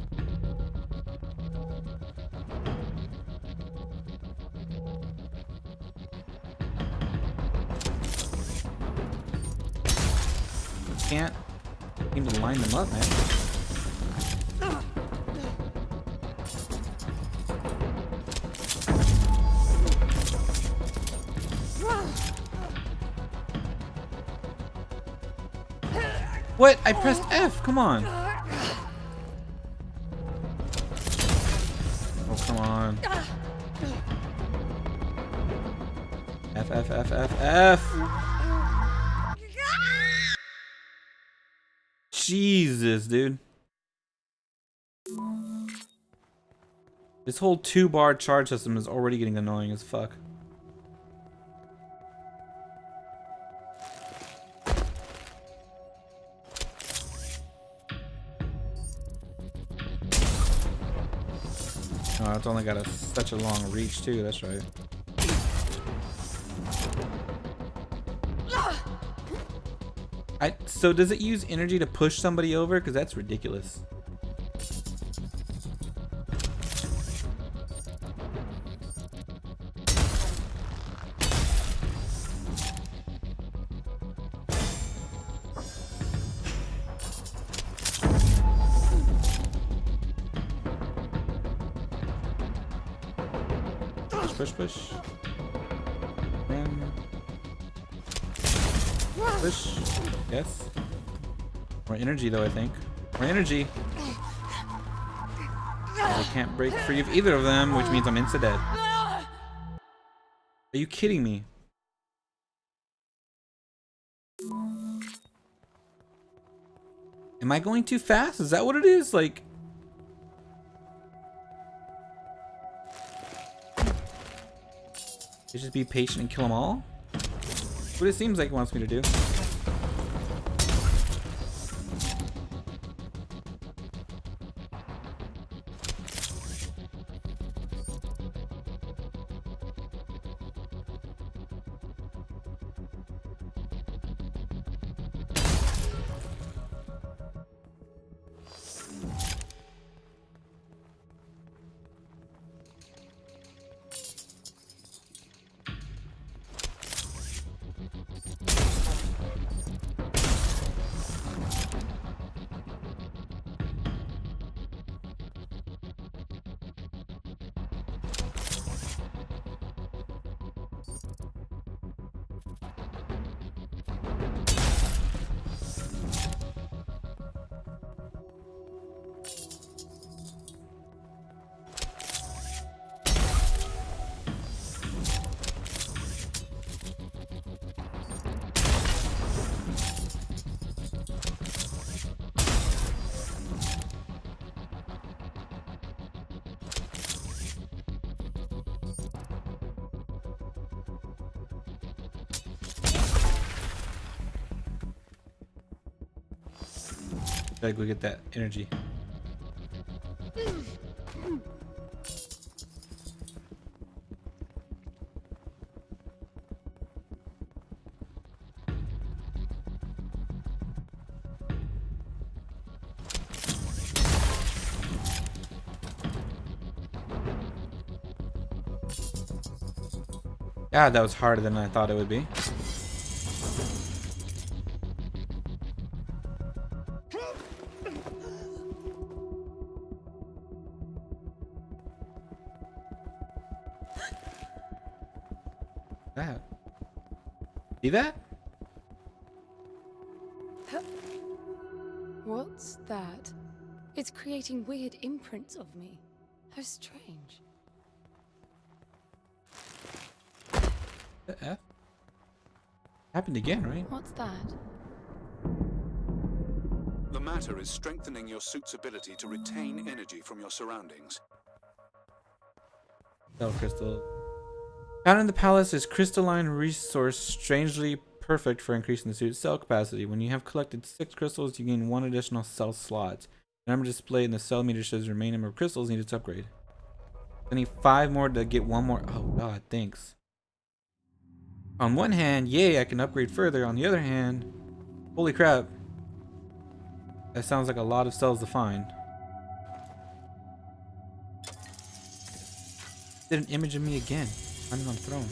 Can't seem to line them up, man. What? I pressed F. Come on. Oh, come on. F, F, F, F, F. Jesus, dude. This whole 2-bar charge system is already getting annoying as fuck. Oh, it's only got such a long reach too, that's right. So does it use energy to push somebody over? Because that's ridiculous. Push, push. And push. Yes. More energy, though, I think. More energy. I can't break free of either of them, which means I'm insta-dead. Are you kidding me? Am I going too fast? Is that what it is? Like, just be patient and kill them all? What it seems like it wants me to do. Gotta go get that energy. God, that was harder than I thought it would be. That. See that? What's that? It's creating weird imprints of me. How strange. The F? Happened again, right? What's that? The matter is strengthening your suit's ability to retain energy from your surroundings. Cell crystal. Found in the palace is crystalline resource strangely perfect for increasing the suit's cell capacity. When you have collected 6 crystals, you gain 1 additional cell slot. The number displayed in the cell meter shows the remaining number of crystals needed to upgrade. I need 5 more to get 1 more. Oh god, thanks. On one hand, yay, I can upgrade further. On the other hand, holy crap. That sounds like a lot of cells to find. Did an image of me again. I'm on the throne.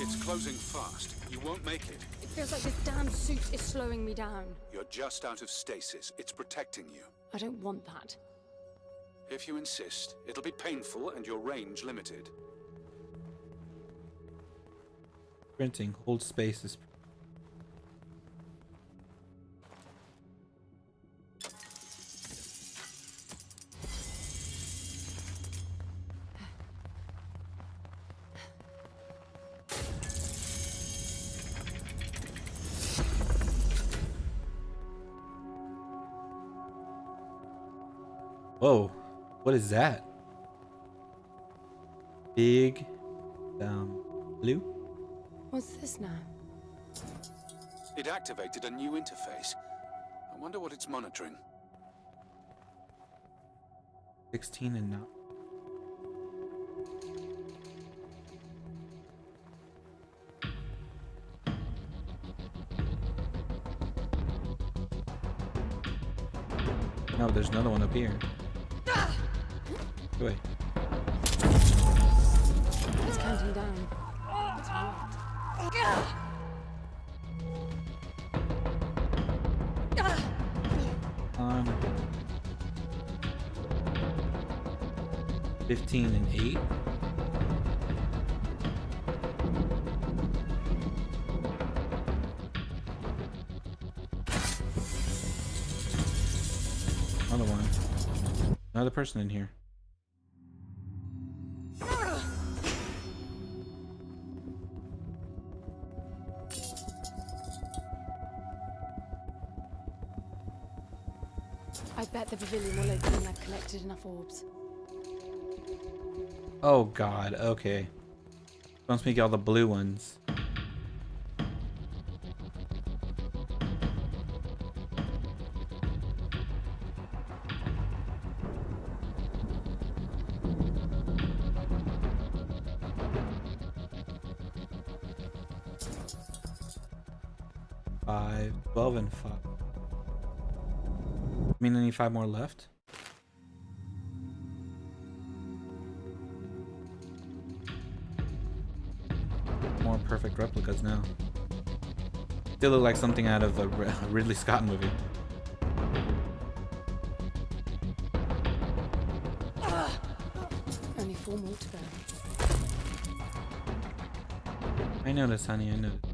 It's closing fast. You won't make it. It feels like this damn suit is slowing me down. You're just out of stasis. It's protecting you. I don't want that. If you insist, it'll be painful and your range limited. Printing, hold spaces. Whoa, what is that? Big, blue? What's this now? It activated a new interface. I wonder what it's monitoring. 16 and now. No, there's another one up here. Go away. It's counting down. It's On 15 and 8. Another one. Another person in here. I bet the pavilion will open when I've collected enough orbs. Oh god, okay. Wants me to get all the blue ones. Five, 12 and 5. I mean, I need 5 more left. More perfect replicas now. They look like something out of a Ridley Scott movie. Only 4 more to go. I noticed, honey, I noticed.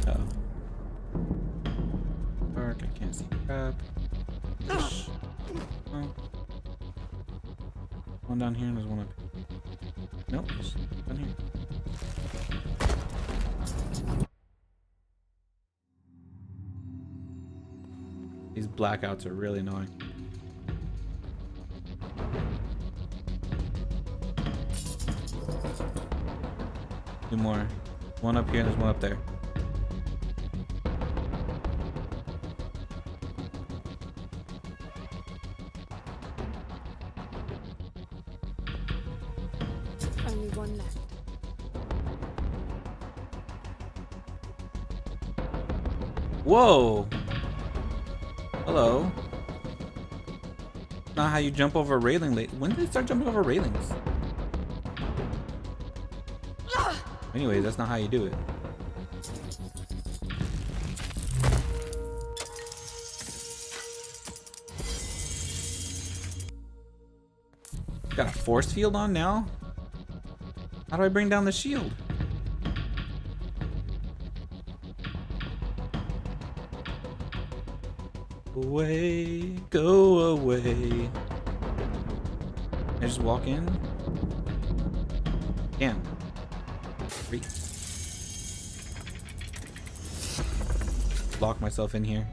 Uh-oh. Dark, I can't see crap. Oh. One down here and there's one up here. Nope, there's down here. These blackouts are really annoying. Two more. One up here and there's one up there. Only one left. Whoa! Hello. Not how you jump over a railing. When did they start jumping over railings? Anyways, that's not how you do it. Got a force field on now? How do I bring down the shield? Away, go away. Can I just walk in? Damn. Great. Lock myself in here.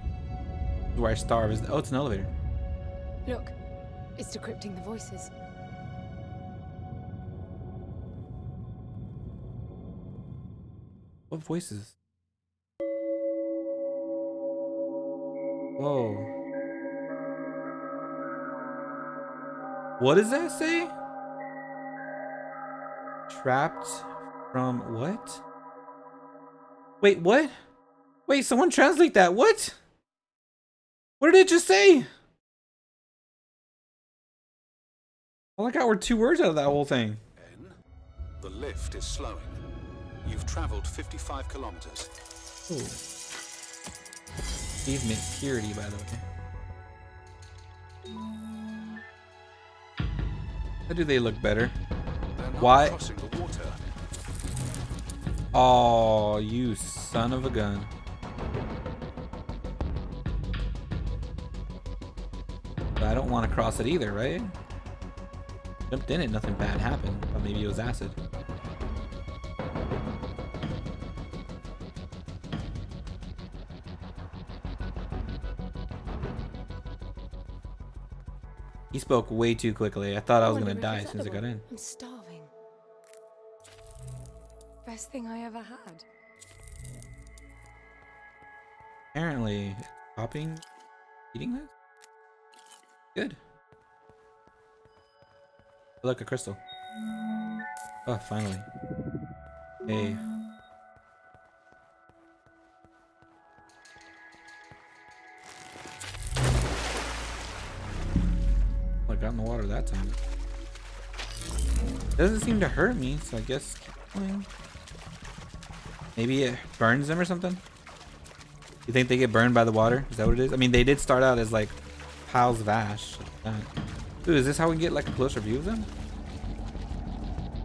Where I starve is. Oh, it's an elevator. Look, it's decrypting the voices. What voices? Whoa. What does that say? Trapped from what? Wait, what? Wait, someone translate that. What? What did it just say? All I got were 2 words out of that whole thing. N, the lift is slowing. You've traveled 55 kilometers. Ooh. Steve McPurity, by the way. How do they look better? They're not Why? crossing the water. Oh, you son of a gun. But I don't want to cross it either, right? Jumped in it, nothing bad happened. But maybe it was acid. He spoke way too quickly. I thought I was gonna die as soon as I got in. I'm starving. Best thing I ever had. Apparently, popping, eating this? Good. Look, a crystal. Oh, finally. Hey. Well, I got in the water that time. Doesn't seem to hurt me, so I guess keep going. Maybe it burns them or something? You think they get burned by the water? Is that what it is? I mean, they did start out as like Pal's Vash. Like that. Dude, is this how we get like a closer view of them?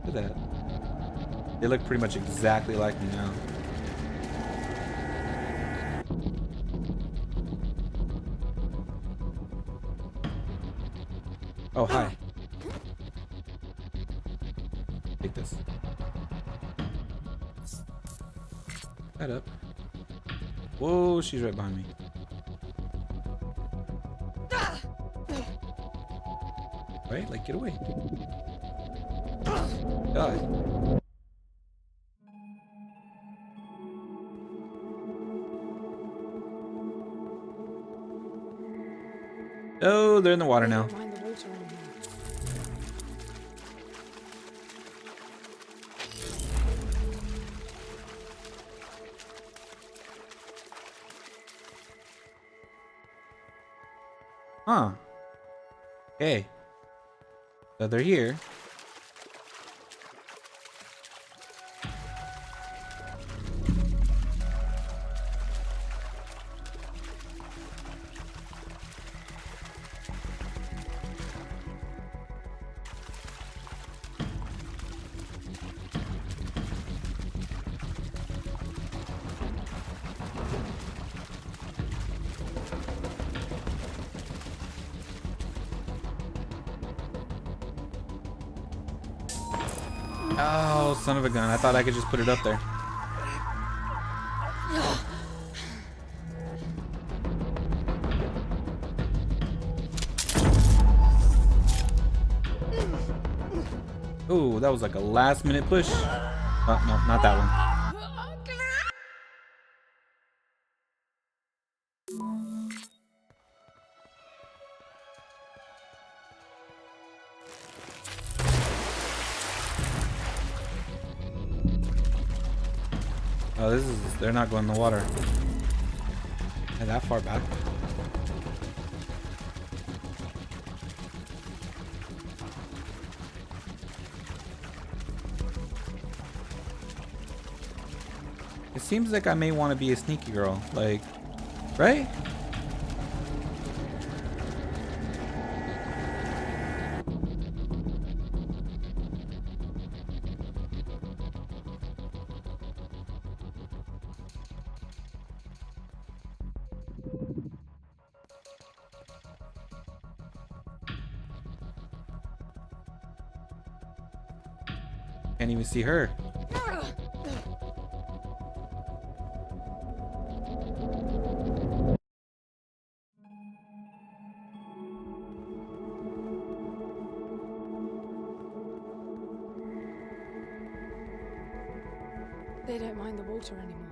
Look at that. They look pretty much exactly like me now. Oh, hi. Take this. That up. Whoa, she's right behind me. Right? Like, get away. God. Oh, they're in the water now. Don't mind the water anymore. Huh. Okay. So they're here. Oh, son of a gun. I thought I could just put it up there. Oh, that was like a last minute push. Oh, no, not that one. Oh, they're not going in the water. Yeah, that far back. It seems like I may want to be a sneaky girl, like, right? Can't even see her. They don't mind the water anymore.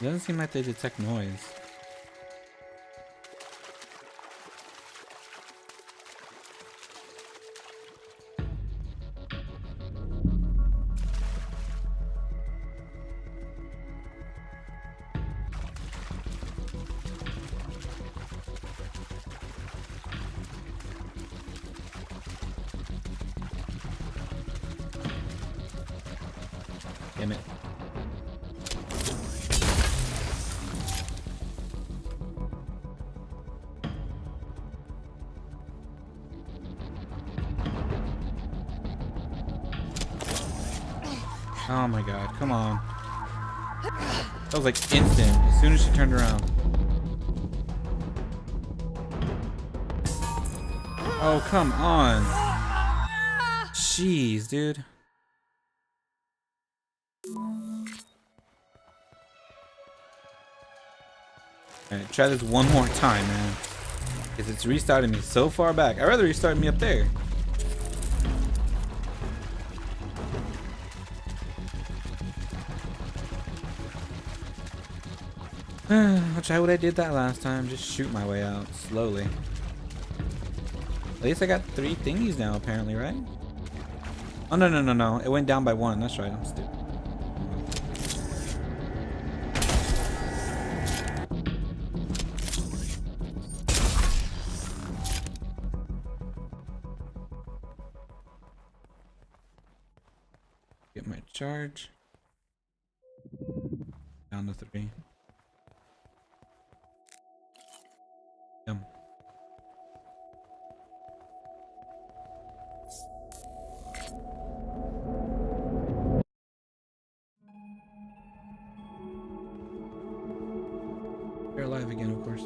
It doesn't seem like they detect noise. Damn it. Oh my god, come on. That was like instant, as soon as she turned around. Oh, come on. Jeez, dude. Alright, try this one more time, man. Because it's restarting me so far back. I'd rather restart me up there. I'll try what I did that last time. Just shoot my way out slowly. At least I got 3 thingies now, apparently, right? Oh, no, no, no, no. It went down by 1. That's right. I'm stupid. Get my charge. down to 3. Yum. They're alive again, of course.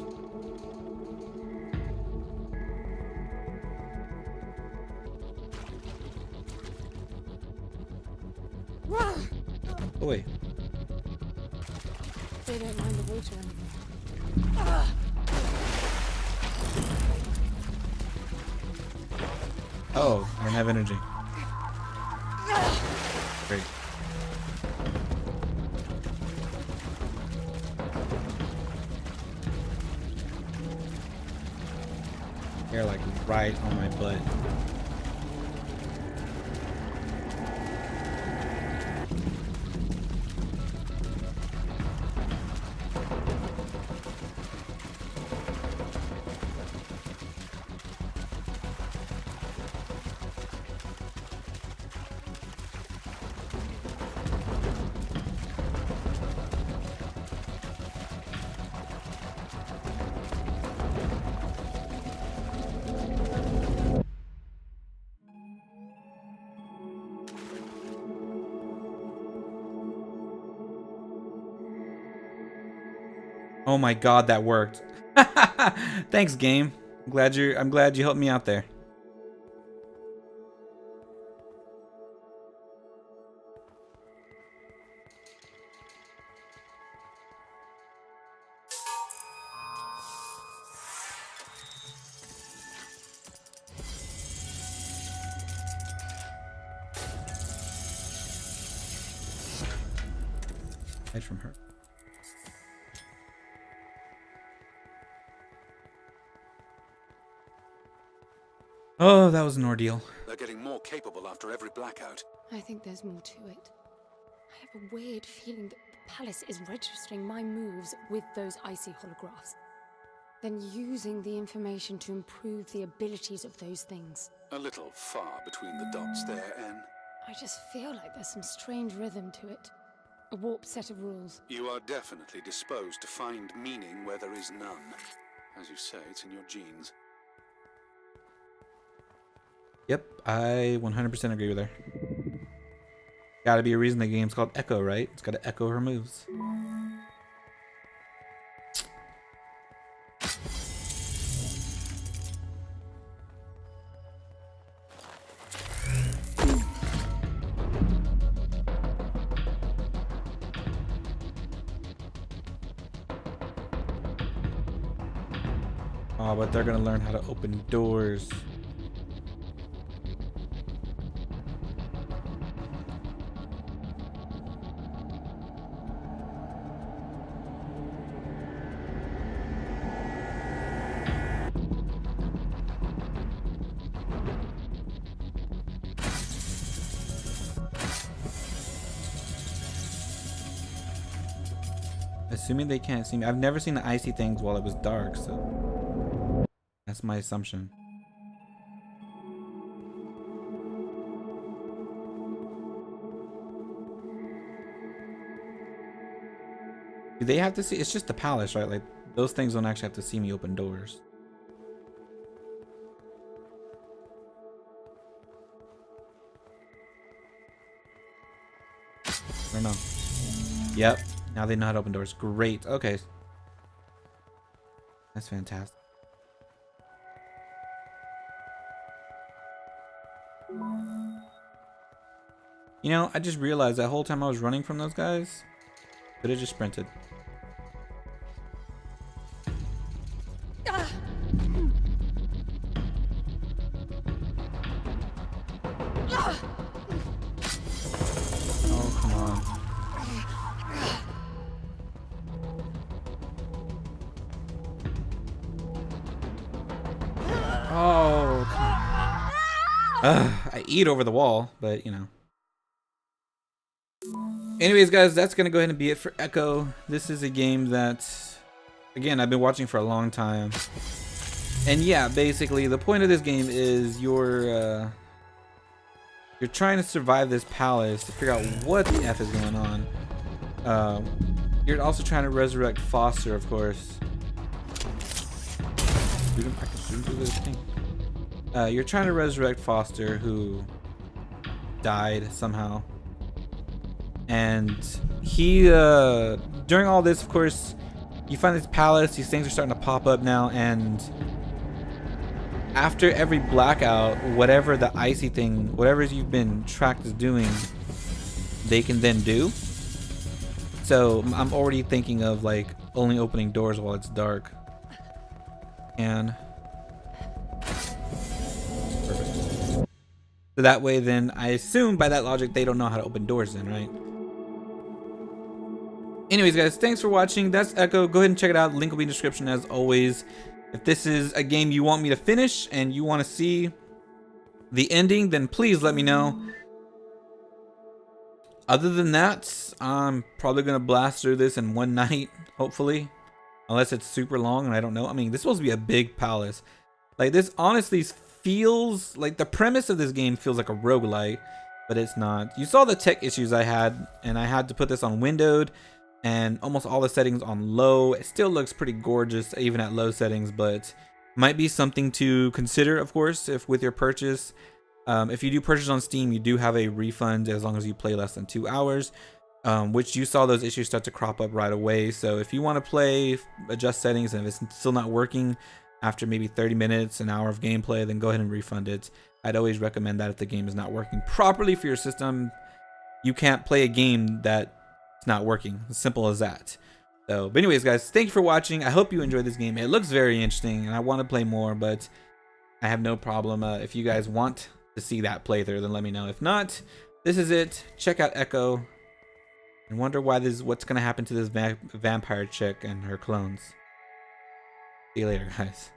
Oh wait. They don't mind the water anymore. Oh, I don't have energy. Great. They're like right on my butt. Oh my god, that worked. Thanks, game. I'm glad you helped me out there. Hide from her. Oh, that was an ordeal. They're getting more capable after every blackout. I think there's more to it. I have a weird feeling that the palace is registering my moves with those icy holographs, then using the information to improve the abilities of those things. A little far between the dots there, Anne. I just feel like there's some strange rhythm to it. A warped set of rules. You are definitely disposed to find meaning where there is none. As you say, it's in your genes. Yep, I 100% agree with her. Gotta be a reason the game's called Echo, right? It's gotta echo her moves. Oh, but they're gonna learn how to open doors. Assuming they can't see me. I've never seen the icy things while it was dark, so that's my assumption. Do they have to see? It's just the palace, right? Like, those things don't actually have to see me open doors. I don't know. Yep. Now they know how to open doors. Great. Okay. That's fantastic. You know, I just realized that whole time I was running from those guys, could have just sprinted. Oh, come on. Oh, come on. I eat over the wall, but you know. Anyways, guys, that's gonna go ahead and be it for Echo. This is a game that, again, I've been watching for a long time. And yeah, basically the point of this game is you're trying to survive this palace to figure out what the F is going on. You're also trying to resurrect Foster, of course. Shoot him. I can shoot him through this thing. You're trying to resurrect Foster, who died somehow. And he, during all this, of course, you find this palace. These things are starting to pop up now, and after every blackout, whatever the icy thing, whatever you've been tracked as doing, they can then do. So I'm already thinking of like only opening doors while it's dark. And perfect. So that way, then I assume by that logic they don't know how to open doors, then, right? Anyways, guys, thanks for watching. That's Echo. Go ahead and check it out. Link will be in the description as always. If this is a game you want me to finish and you want to see the ending, then please let me know. Other than that, I'm probably going to blast through this in one night, hopefully. Unless it's super long and I don't know. I mean, this is supposed to be a big palace. Like, this honestly feels like the premise of this game feels like a roguelike, but it's not. You saw the tech issues I had, and I had to put this on windowed and almost all the settings on low. It still looks pretty gorgeous even at low settings, but might be something to consider, of course, if with your purchase. If you do purchase on Steam, you do have a refund as long as you play less than 2 hours, which you saw those issues start to crop up right away. So if you want to play, adjust settings, and if it's still not working after maybe 30 minutes, an hour of gameplay, then go ahead and refund it. I'd always recommend that if the game is not working properly for your system. You can't play a game that's not working. As simple as that. So, but anyways, guys, thank you for watching. I hope you enjoyed this game. It looks very interesting, and I want to play more, but I have no problem. If you guys want to see that playthrough, then let me know. If not, this is it. Check out Echo and wonder what's going to happen to this vampire chick and her clones. See you later, guys.